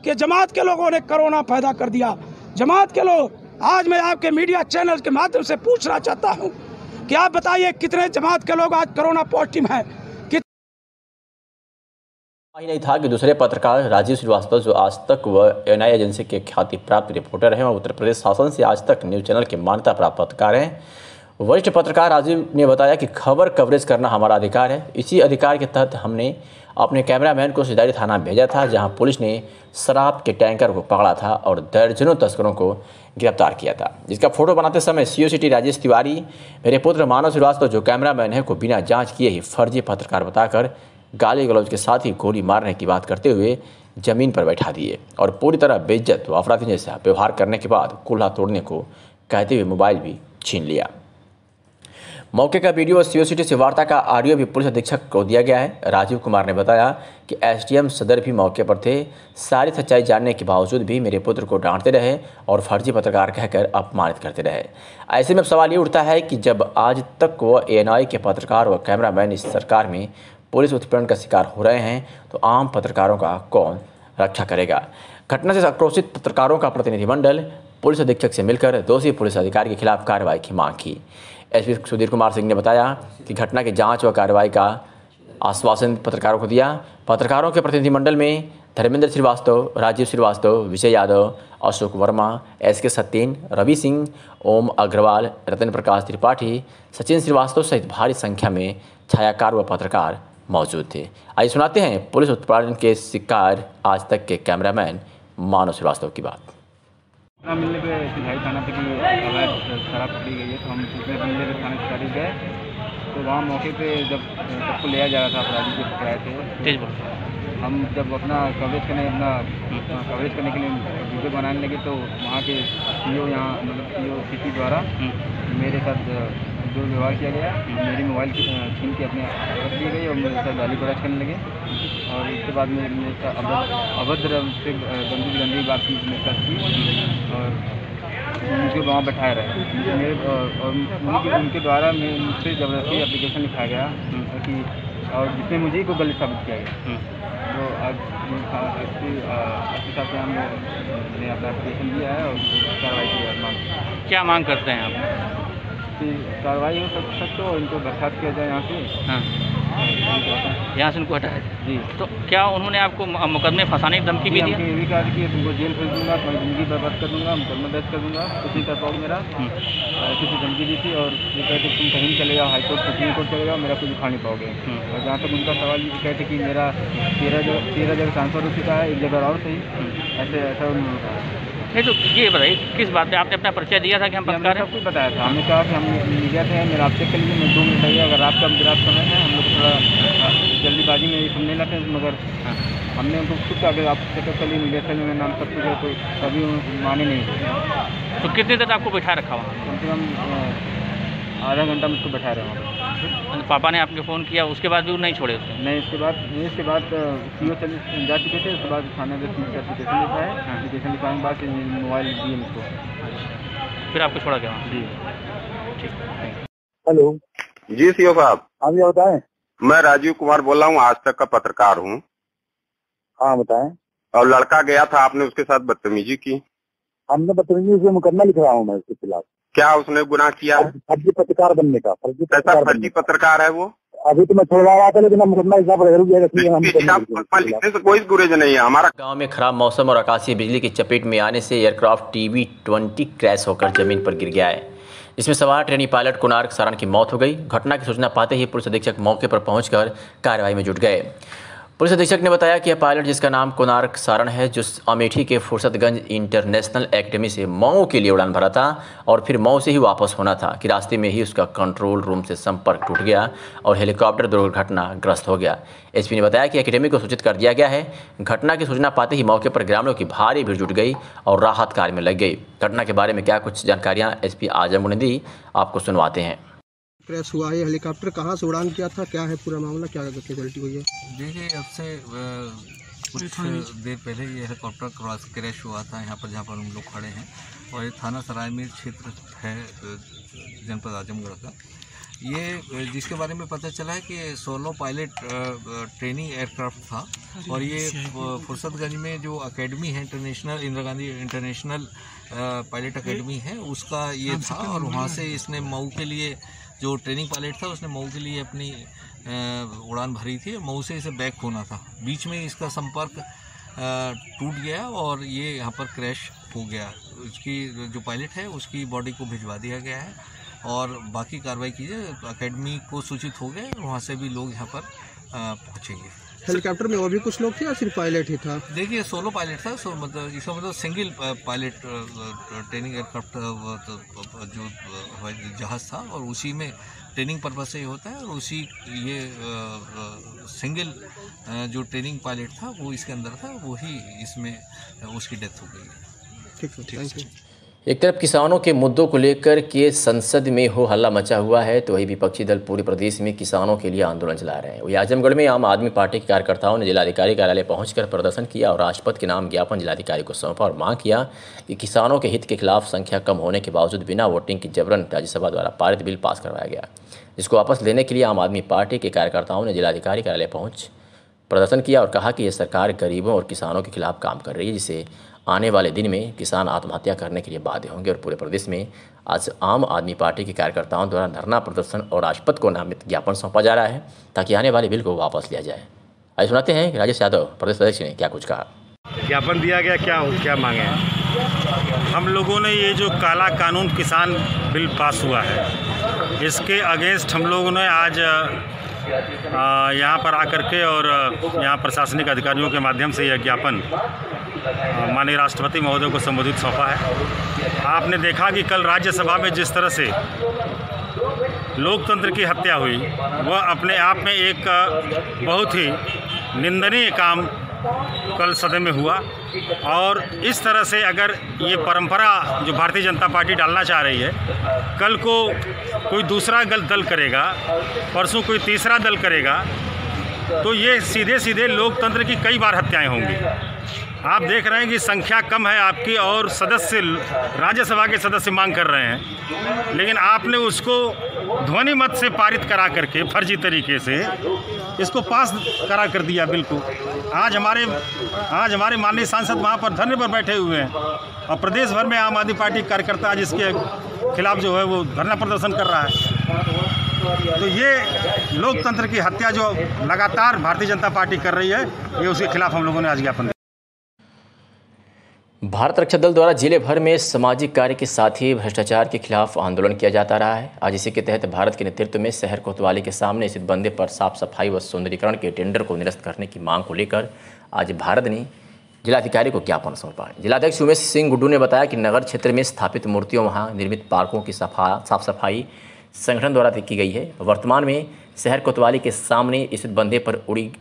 कि जमात के लोगों ने कोरोना पैदा कर दिया। जमात के लोग, आज मैं आपके मीडिया चैनल के माध्यम से पूछना चाहता हूं कि आप बताइए कितने जमात के लोग आज कोरोना पॉजिटिव हैं। ही नहीं था कि दूसरे पत्रकार राजीव श्रीवास्तव जो आज तक व एएनआई एजेंसी के ख्याति प्राप्त रिपोर्टर हैं और उत्तर प्रदेश शासन से आज तक न्यूज़ चैनल के मान्यता प्राप्त पत्रकार हैं। वरिष्ठ पत्रकार राजीव ने बताया कि खबर कवरेज करना हमारा अधिकार है। इसी अधिकार के तहत हमने अपने कैमरामैन को सिदारी थाना भेजा था, जहां पुलिस ने शराब के टैंकर को पकड़ा था और दर्जनों तस्करों को गिरफ्तार किया था, जिसका फोटो बनाते समय सीओ सिटी राजेश तिवारी मेरे पुत्र मानव श्रीवास्तव जो कैमरामैन है को बिना जांच किए ही फर्जी पत्रकार बताकर गाली गलौज के साथ ही गोली मारने की बात करते हुए जमीन पर बैठा दिए और पूरी तरह बेइज्जत व अपराधी जैसा व्यवहार करने के बाद कुल्हा तोड़ने को कहते हुए मोबाइल भी छीन लिया। मौके का वीडियो और सीओ सिटी से वार्ता का ऑडियो भी पुलिस अधीक्षक को दिया गया है। राजीव कुमार ने बताया कि एसडीएम सदर भी मौके पर थे। सारी सच्चाई जानने के बावजूद भी मेरे पुत्र को डांटते रहे और फर्जी पत्रकार कहकर अपमानित करते रहे। ऐसे में अब सवाल ये उठता है कि जब आज तक वह एएनआई के पत्रकार व कैमरामैन इस सरकार में पुलिस उत्पीड़न का शिकार हो रहे हैं, तो आम पत्रकारों का कौन रक्षा करेगा। घटना से आक्रोशित पत्रकारों का प्रतिनिधिमंडल पुलिस अधीक्षक से मिलकर दोषी पुलिस अधिकारी के खिलाफ कार्रवाई की मांग की। एसपी सुधीर कुमार सिंह ने बताया कि घटना की जांच व कार्रवाई का आश्वासन पत्रकारों को दिया। पत्रकारों के प्रतिनिधिमंडल में धर्मेंद्र श्रीवास्तव, राजीव श्रीवास्तव, विजय यादव, अशोक वर्मा, SK सत्येन, रवि सिंह, ओम अग्रवाल, रतन प्रकाश त्रिपाठी, सचिन श्रीवास्तव सहित भारी संख्या में छायाकार व पत्रकार मौजूद थे। आइए सुनाते हैं पुलिस उत्पादन के शिकार आज तक के कैमरामैन मानव श्रीवास्तव की बात। मिलने पे सिंघाई थाना पे की अवैध शराब पकड़ी गई है, तो हम सूचना पर मिलने थाने अधिकारी गए, तो वहाँ मौके पे जब सबको लिया जा रहा था, अपराधी जो पकड़ाए थे, हम जब अपना कवरेज करने के लिए वीडियो बनाने लगे, तो वहाँ के CEO यहाँ मतलब CEO सिटी द्वारा मेरे साथ जो व्यवहार किया गया, मेरी मोबाइल छीन के अपने रख दी गई और मेरे साथ गाली गलौज करने लगे। और उसके बाद में मेरे साथ अभद्र से गंदी बात मेरे साथ की और मुझे वहाँ बैठाया रहे मेरे और उनके द्वारा मुझसे ज़बरदस्ती एप्लीकेशन लिखाया गया कि और जिसमें मुझे को गलत साबित किया गया। तो आज साहब से हमने अपना एप्लीकेशन दिया है और कार्रवाई की मांग। क्या मांग करते हैं आप? कि कार्रवाई हो सकते हो, इनको बर्खास्त किया जाए यहाँ से। हाँ, यहाँ से उनको हटाया जी। तो क्या उन्होंने आपको मुकदमे फंसाने की धमकी भी दी? ये भी कहा कि तुमको जेल भेज दूँगा, तुम्हारी ज़िंदगी बर्बाद कर दूँगा, मुकदमा दर्ज कर दूँगा, कुछ नहीं कर पाओगे मेरा। किसी धमकी दी थी और ये कहते तुम कहीं चले जाओ, हाईकोर्ट सुप्रीम कोर्ट चले जाओ, मेरा कुछ उखाड़ नहीं पाओगे। और जहाँ तक उनका सवाल ये कहते कि मेरा 13 जगह ट्रांसफ़र हो चुका है, एक जगह और सही, ऐसा उन्होंने कहा। नहीं तो ये बताइए किस बात पे आपने अपना परिचय दिया था कि हम पत्रकार हैं? सब कुछ बताया था, हमने कहा कि हम मीडिया थे, मेरा आप चेक कर लीजिए, मैं 2 मिनट लगे, अगर आपका मेरा समय है, हम लोग थोड़ा जल्दीबाजी में सुनने लगे, मगर हमने उनको खुद कहा कि आप चेकअप कर लीजिए, मीडिया से मेरा नाम सब कुछ है, तो कभी माने नहीं। तो कितनी देर आपको बैठा रखा वहाँ? कम से कम आधा घंटा मुझको बैठा रहे वहाँ पर। पापा ने आपको फ़ोन किया, उसके बाद भी वो नहीं छोड़े उसको? नहीं, इसके बाद CO चले जा चुके थे, उसके बाद थाने में एप्लीकेशन लिखा है, एप्लीकेशन लिखाने के बाद मोबाइल दिए मुझको, फिर आपको छोड़ा गया? जी ठीक। हेलो जी CO साहब। हाँ भैया बताएं। मैं राजीव कुमार बोल रहा हूँ, आज तक का पत्रकार हूँ। हाँ बताएं। और लड़का गया था, आपने उसके साथ बदतमीजी की। हमने बदतमीजी से मुकदमा लिख रहा हूँ मैं उसके खिलाफ। क्या उसने गुनाह किया? फर्जी पत्रकार बनने का। फर्जी पत्रकार है वो? अभी तो मैं छोड़वा रहा था, लेकिन मुकदमा लिखने से कोई गुरेज नहीं है हमारा। गांव में खराब मौसम और आकाशीय बिजली की चपेट में आने से एयरक्राफ्ट TB-20 क्रैश होकर जमीन पर गिर गया है, जिसमें सवार ट्रेनी पायलट कोणार्क सारण की मौत हो गई। घटना की सूचना पाते ही पुलिस अधीक्षक मौके पर पहुंचकर कार्रवाई में जुट गए। पुलिस अधीक्षक ने बताया कि यह पायलट, जिसका नाम कोणार्क सारण है, जो अमेठी के फुर्सतगंज इंटरनेशनल एकेडमी से मऊ के लिए उड़ान भरा था और फिर मऊ से ही वापस होना था कि रास्ते में ही उसका कंट्रोल रूम से संपर्क टूट गया और हेलीकॉप्टर दुर्घटनाग्रस्त हो गया। SP ने बताया कि एकेडमी को सूचित कर दिया गया है। घटना की सूचना पाते ही मौके पर ग्रामीणों की भारी भीड़ जुट गई और राहत कार्य में लग गई। घटना के बारे में क्या कुछ जानकारियाँ SP आजमगढ़ ने दी, आपको सुनवाते हैं। क्रैश हुआ है, हेलीकॉप्टर कहाँ से उड़ान किया था, क्या है पूरा मामला, क्या गलती हुई है? देखिए, अब से कुछ देर पहले ये हेलीकॉप्टर क्रैश हुआ था यहाँ पर, जहाँ पर हम लोग खड़े हैं, और ये थाना सरायमीर क्षेत्र है जनपद आजमगढ़ का। ये जिसके बारे में पता चला है कि सोलो पायलट ट्रेनिंग एयरक्राफ्ट था और ये फुर्सतगंज में जो एकेडमी है, Indira Gandhi international pilot academy है, उसका ये था। और वहाँ से इसने मऊ के लिए, जो ट्रेनिंग पायलट था, उसने मऊ के लिए अपनी उड़ान भरी थी। मऊ से इसे बैक होना था, बीच में इसका संपर्क टूट गया और ये यहाँ पर क्रैश हो गया। उसकी जो पायलट है उसकी बॉडी को भिजवा दिया गया है और बाकी कार्रवाई कीजिए। एकेडमी को सूचित हो गए, वहाँ से भी लोग यहाँ पर पहुँचेंगे। हेलीकॉप्टर में और भी कुछ लोग थे या सिर्फ पायलट ही था? देखिए, सोलो पायलट था, मतलब इसका मतलब सिंगल पायलट ट्रेनिंग एयरक्राफ्ट जो जहाज़ था और उसी में ट्रेनिंग पर्पज से ही होता है। और उसी ये सिंगल जो ट्रेनिंग पायलट था वो इसके अंदर था, वही इसमें उसकी डेथ हो गई। ठीक है, थैंक यू। एक तरफ किसानों के मुद्दों को लेकर के संसद में हो हल्ला मचा हुआ है, तो वही विपक्षी दल पूरे प्रदेश में किसानों के लिए आंदोलन चला रहे हैं। वही आजमगढ़ में आम आदमी पार्टी के कार्यकर्ताओं ने जिलाधिकारी कार्यालय पहुंचकर प्रदर्शन किया और राष्ट्रपति के नाम ज्ञापन जिलाधिकारी को सौंपा और मांग किया कि किसानों के हित के खिलाफ संख्या कम होने के बावजूद बिना वोटिंग की जबरन राज्यसभा द्वारा पारित बिल पास करवाया गया, जिसको वापस लेने के लिए आम आदमी पार्टी के कार्यकर्ताओं ने जिलाधिकारी कार्यालय पहुँच प्रदर्शन किया और कहा कि यह सरकार गरीबों और किसानों के खिलाफ काम कर रही है, जिसे आने वाले दिन में किसान आत्महत्या करने के लिए बाध्य होंगे। और पूरे प्रदेश में आज आम आदमी पार्टी के कार्यकर्ताओं द्वारा धरना प्रदर्शन और राष्ट्रपति को नामित ज्ञापन सौंपा जा रहा है ताकि आने वाले बिल को वापस लिया जाए। आइए सुनाते हैं कि राजेश यादव प्रदेश अध्यक्ष ने क्या कुछ कहा। ज्ञापन दिया गया, क्या मांगे हैं? हम लोगों ने ये जो काला कानून किसान बिल पास हुआ है, इसके अगेंस्ट हम लोगों ने आज यहाँ पर आकर के और यहाँ प्रशासनिक अधिकारियों के माध्यम से यह ज्ञापन माननीय राष्ट्रपति महोदय को संबोधित सौंपा है। आपने देखा कि कल राज्यसभा में जिस तरह से लोकतंत्र की हत्या हुई, वह अपने आप में एक बहुत ही निंदनीय काम कल सदन में हुआ। और इस तरह से अगर ये परंपरा जो भारतीय जनता पार्टी डालना चाह रही है, कल को कोई दूसरा दल करेगा, परसों कोई तीसरा दल करेगा, तो ये सीधे सीधे लोकतंत्र की कई बार हत्याएं होंगी। आप देख रहे हैं कि संख्या कम है आपकी और सदस्य, राज्यसभा के सदस्य मांग कर रहे हैं, लेकिन आपने उसको ध्वनि मत से पारित करा करके फर्जी तरीके से इसको पास करा कर दिया। बिल्कुल आज हमारे माननीय सांसद वहाँ पर धरने पर बैठे हुए हैं और प्रदेश भर में आम आदमी पार्टी कार्यकर्ता आज इसके खिलाफ जो है वो धरना प्रदर्शन कर रहा है। तो ये लोकतंत्र की हत्या जो लगातार भारतीय जनता पार्टी कर रही है, ये उसके खिलाफ हम लोगों ने आज ज्ञापन दिया। भारत रक्षा दल द्वारा जिले भर में सामाजिक कार्य के साथ ही भ्रष्टाचार के खिलाफ आंदोलन किया जाता रहा है। आज इसी के तहत भारत के नेतृत्व में शहर कोतवाली के सामने स्थित बंदे पर साफ सफाई व सौंदर्यीकरण के टेंडर को निरस्त करने की मांग को लेकर आज भारत ने जिलाधिकारी को ज्ञापन सौंपा। जिलाध्यक्ष उमेश सिंह गुड्डू ने बताया कि नगर क्षेत्र में स्थापित मूर्तियों, वहाँ निर्मित पार्कों की साफ सफाई संगठन द्वारा की गई है। वर्तमान में शहर कोतवाली के सामने स्थित बंदे पर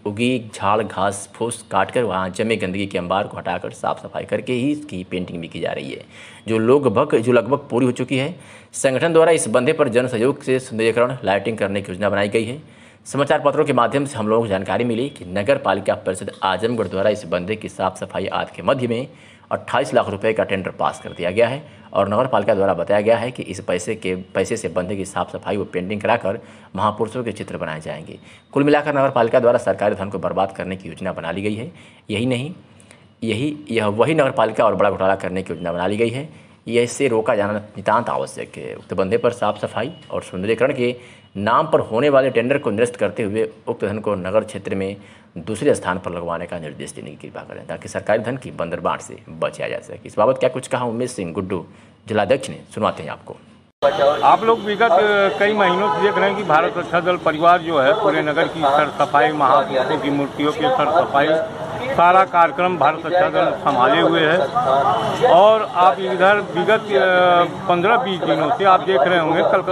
उगी झाड़ घास फूस काटकर वहां जमे गंदगी के अंबार को हटाकर साफ सफाई करके ही इसकी पेंटिंग भी की जा रही है, जो लगभग पूरी हो चुकी है। संगठन द्वारा इस बंदे पर जन सहयोग से सौंदर्यीकरण, लाइटिंग करने की योजना बनाई गई है। समाचार पत्रों के माध्यम से हम लोगों को जानकारी मिली कि नगर पालिका परिषद आजमगढ़ द्वारा इस बंदे की साफ सफाई आदि के मध्य में 28 लाख रुपए का टेंडर पास कर दिया गया है और नगर पालिका द्वारा बताया गया है कि इस पैसे से बंदे की साफ सफाई व पेंटिंग कराकर महापुरुषों के चित्र बनाए जाएंगे। कुल मिलाकर नगर पालिका द्वारा सरकारी धन को बर्बाद करने की योजना बना ली गई है। यह वही नगर पालिका और बड़ा घोटाला करने की योजना बना ली गई है। यह इससे रोका जाना नितांत आवश्यक है। उक्त बंदे पर साफ सफाई और सौंदर्यीकरण के नाम पर होने वाले टेंडर को निरस्त करते हुए उक्त धन को नगर क्षेत्र में दूसरे स्थान पर लगवाने का निर्देश देने की कृपा करें, ताकि सरकारी धन की बंदरबाट से बचा जा सके। इस बाबत क्या कुछ कहा उमेश सिंह गुड्डू जिलाध्यक्ष ने, सुनवाते हैं आपको। आप लोग विगत कई महीनों से देख रहे हैं कि भारत रक्षा दल परिवार जो है पूरे नगर की सर सफाई, महापुरुषों की मूर्तियों की सर सफाई, सारा कार्यक्रम भारत रक्षा दल संभाले हुए है। और आप इधर विगत 15-20 दिनों से आप देख रहे होंगे कल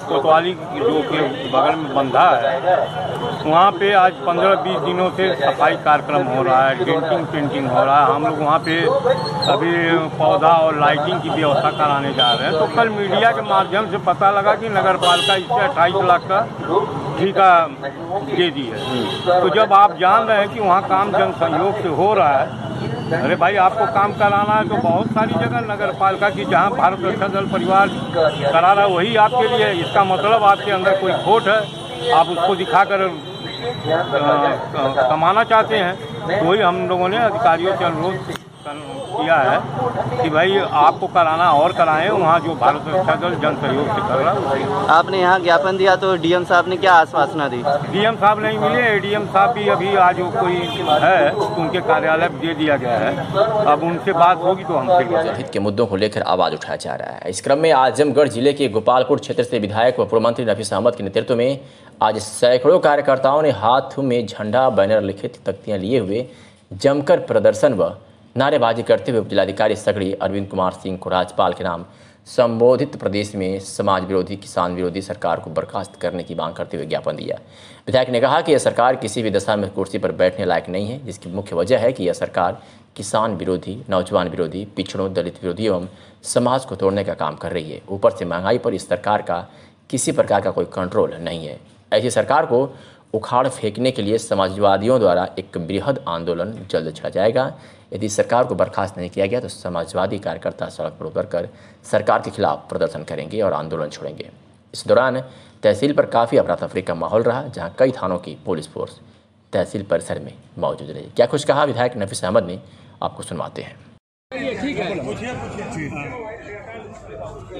कोतवाली जो के बगल में बंधा है, वहाँ पे आज 15-20 दिनों से सफाई कार्यक्रम हो रहा है, डेंटिंग पेंटिंग हो रहा है। हम लोग वहाँ पे अभी पौधा और लाइटिंग की व्यवस्था कराने जा रहे हैं। तो कल मीडिया के माध्यम से पता लगा कि नगर पालिका इससे 28 लाख का ठेका दे दी है। तो जब आप जान रहे हैं कि वहाँ काम जन सहयोग से हो रहा है, अरे भाई आपको काम कराना है तो बहुत सारी जगह नगर पालिका की जहाँ भारत रक्षा दल परिवार करा रहा है वही आपके लिए, इसका मतलब आपके अंदर कोई खोट है, आप उसको दिखाकर कमाना चाहते हैं। तो वही हम लोगों ने अधिकारियों से अनुरोध किया है कि भाई आपको कराना और कराएं, वहाँ जो भारत रक्षा दल जन सहयोग से कर रहा है। आपने यहाँ ज्ञापन दिया तो डीएम साहब ने क्या आश्वासना दी? डीएम साहब नहीं मिले, एडीएम साहब भी अभी आज कोई है उनके कार्यालय दे दिया गया है, अब उनसे बात होगी तो हम हित के मुद्दों को लेकर आवाज उठाया जा रहा है। इस क्रम में आजमगढ़ जिले के गोपालपुर क्षेत्र से विधायक व पूर्व मंत्री नफीस अहमद के नेतृत्व में आज सैकड़ों कार्यकर्ताओं ने हाथ में झंडा, बैनर, लिखित तख्तियां लिए हुए जमकर प्रदर्शन व नारेबाजी करते हुए जिलाधिकारी सगड़ी अरविंद कुमार सिंह को राज्यपाल के नाम संबोधित प्रदेश में समाज विरोधी, किसान विरोधी सरकार को बर्खास्त करने की मांग करते हुए ज्ञापन दिया। विधायक ने कहा कि यह सरकार किसी भी दशा में कुर्सी पर बैठने लायक नहीं है, जिसकी मुख्य वजह है कि यह सरकार किसान विरोधी, नौजवान विरोधी, पिछड़ों, दलित विरोधी एवं समाज को तोड़ने का काम कर रही है। ऊपर से महंगाई पर इस सरकार का किसी प्रकार का कोई कंट्रोल नहीं है। ऐसी सरकार को उखाड़ फेंकने के लिए समाजवादियों द्वारा एक बृहद आंदोलन जल्द छेड़ा जाएगा। यदि सरकार को बर्खास्त नहीं किया गया तो समाजवादी कार्यकर्ता सड़क पर उतरकर सरकार के खिलाफ प्रदर्शन करेंगे और आंदोलन छोड़ेंगे। इस दौरान तहसील पर काफ़ी अफरा तफरी का माहौल रहा, जहां कई थानों की पुलिस फोर्स तहसील परिसर में मौजूद रही। क्या कुछ कहा विधायक नफीस अहमद ने, आपको सुनवाते हैं।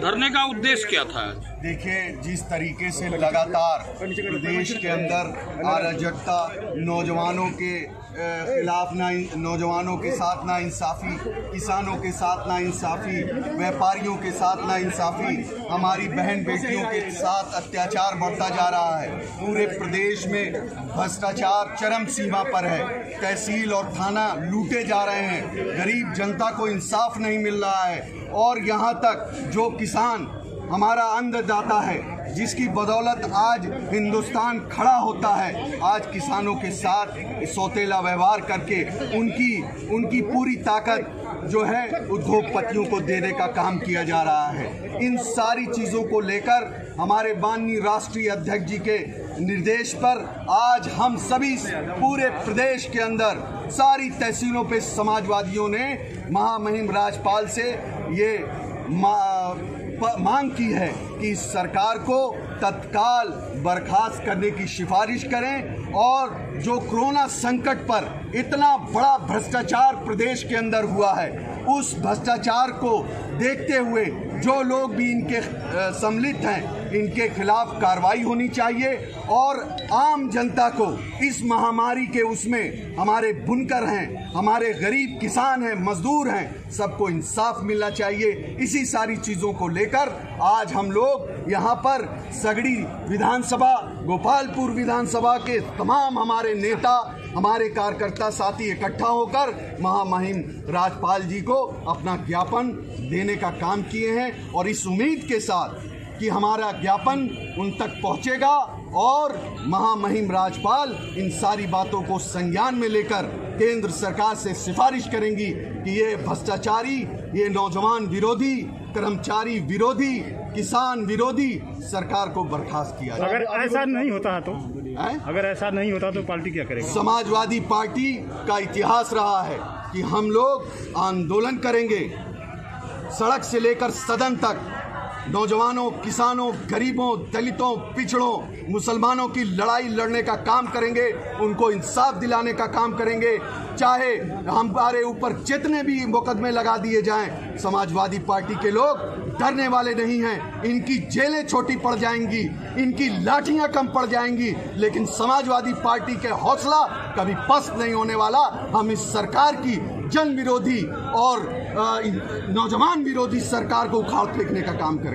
धरने का उद्देश्य क्या था? देखिए, जिस तरीके से लगातार प्रदेश के अंदर अराजकता, नौजवानों के खिलाफ नौजवानों के साथ नाइंसाफ़ी, किसानों के साथ नाइंसाफ़ी, व्यापारियों के साथ नाइंसाफ़ी, हमारी बहन बेटियों के साथ अत्याचार बढ़ता जा रहा है। पूरे प्रदेश में भ्रष्टाचार चरम सीमा पर है। तहसील और थाना लूटे जा रहे हैं, गरीब जनता को इंसाफ नहीं मिल रहा है। और यहाँ तक जो किसान हमारा अन्नदाता है, जिसकी बदौलत आज हिंदुस्तान खड़ा होता है, आज किसानों के साथ सौतेला व्यवहार करके उनकी पूरी ताकत जो है उद्योगपतियों को देने का काम किया जा रहा है। इन सारी चीज़ों को लेकर हमारे माननीय राष्ट्रीय अध्यक्ष जी के निर्देश पर आज हम सभी पूरे प्रदेश के अंदर सारी तहसीलों पे समाजवादियों ने महामहिम राज्यपाल से ये मांग की है कि इस सरकार को तत्काल बर्खास्त करने की सिफारिश करें और जो कोरोना संकट पर इतना बड़ा भ्रष्टाचार प्रदेश के अंदर हुआ है, उस भ्रष्टाचार को देखते हुए जो लोग भी इनके सम्मिलित हैं, इनके खिलाफ कार्रवाई होनी चाहिए और आम जनता को इस महामारी के उसमें हमारे बुनकर हैं, हमारे गरीब किसान हैं, मजदूर हैं, सबको इंसाफ मिलना चाहिए। इसी सारी चीज़ों को लेकर आज हम लोग यहाँ पर सगड़ी विधानसभा, गोपालपुर विधानसभा के तमाम हमारे नेता, हमारे कार्यकर्ता साथी इकट्ठा होकर महामहिम राज्यपाल जी को अपना ज्ञापन देने का काम किए हैं और इस उम्मीद के साथ कि हमारा ज्ञापन उन तक पहुंचेगा और महामहिम राज्यपाल इन सारी बातों को संज्ञान में लेकर केंद्र सरकार से सिफारिश करेंगी कि ये भ्रष्टाचारी, ये नौजवान विरोधी, कर्मचारी विरोधी, किसान विरोधी सरकार को बर्खास्त किया जाए। अगर ऐसा नहीं होता तो अगर ऐसा नहीं होता तो पार्टी क्या करेगी? समाजवादी पार्टी का इतिहास रहा है कि हम लोग आंदोलन करेंगे, सड़क से लेकर सदन तक, नौजवानों, किसानों, गरीबों, दलितों, पिछड़ों, मुसलमानों की लड़ाई लड़ने का काम करेंगे, उनको इंसाफ दिलाने का काम करेंगे। चाहे हमारे ऊपर जितने भी मुकदमे लगा दिए जाएं, समाजवादी पार्टी के लोग डरने वाले नहीं हैं। इनकी जेलें छोटी पड़ जाएंगी, इनकी लाठियां कम पड़ जाएंगी, लेकिन समाजवादी पार्टी के हौसला कभी पस्त नहीं होने वाला। हम इस सरकार की जन विरोधी और नौजवान विरोधी सरकार को उखाड़ फेंकने का काम करेंगे।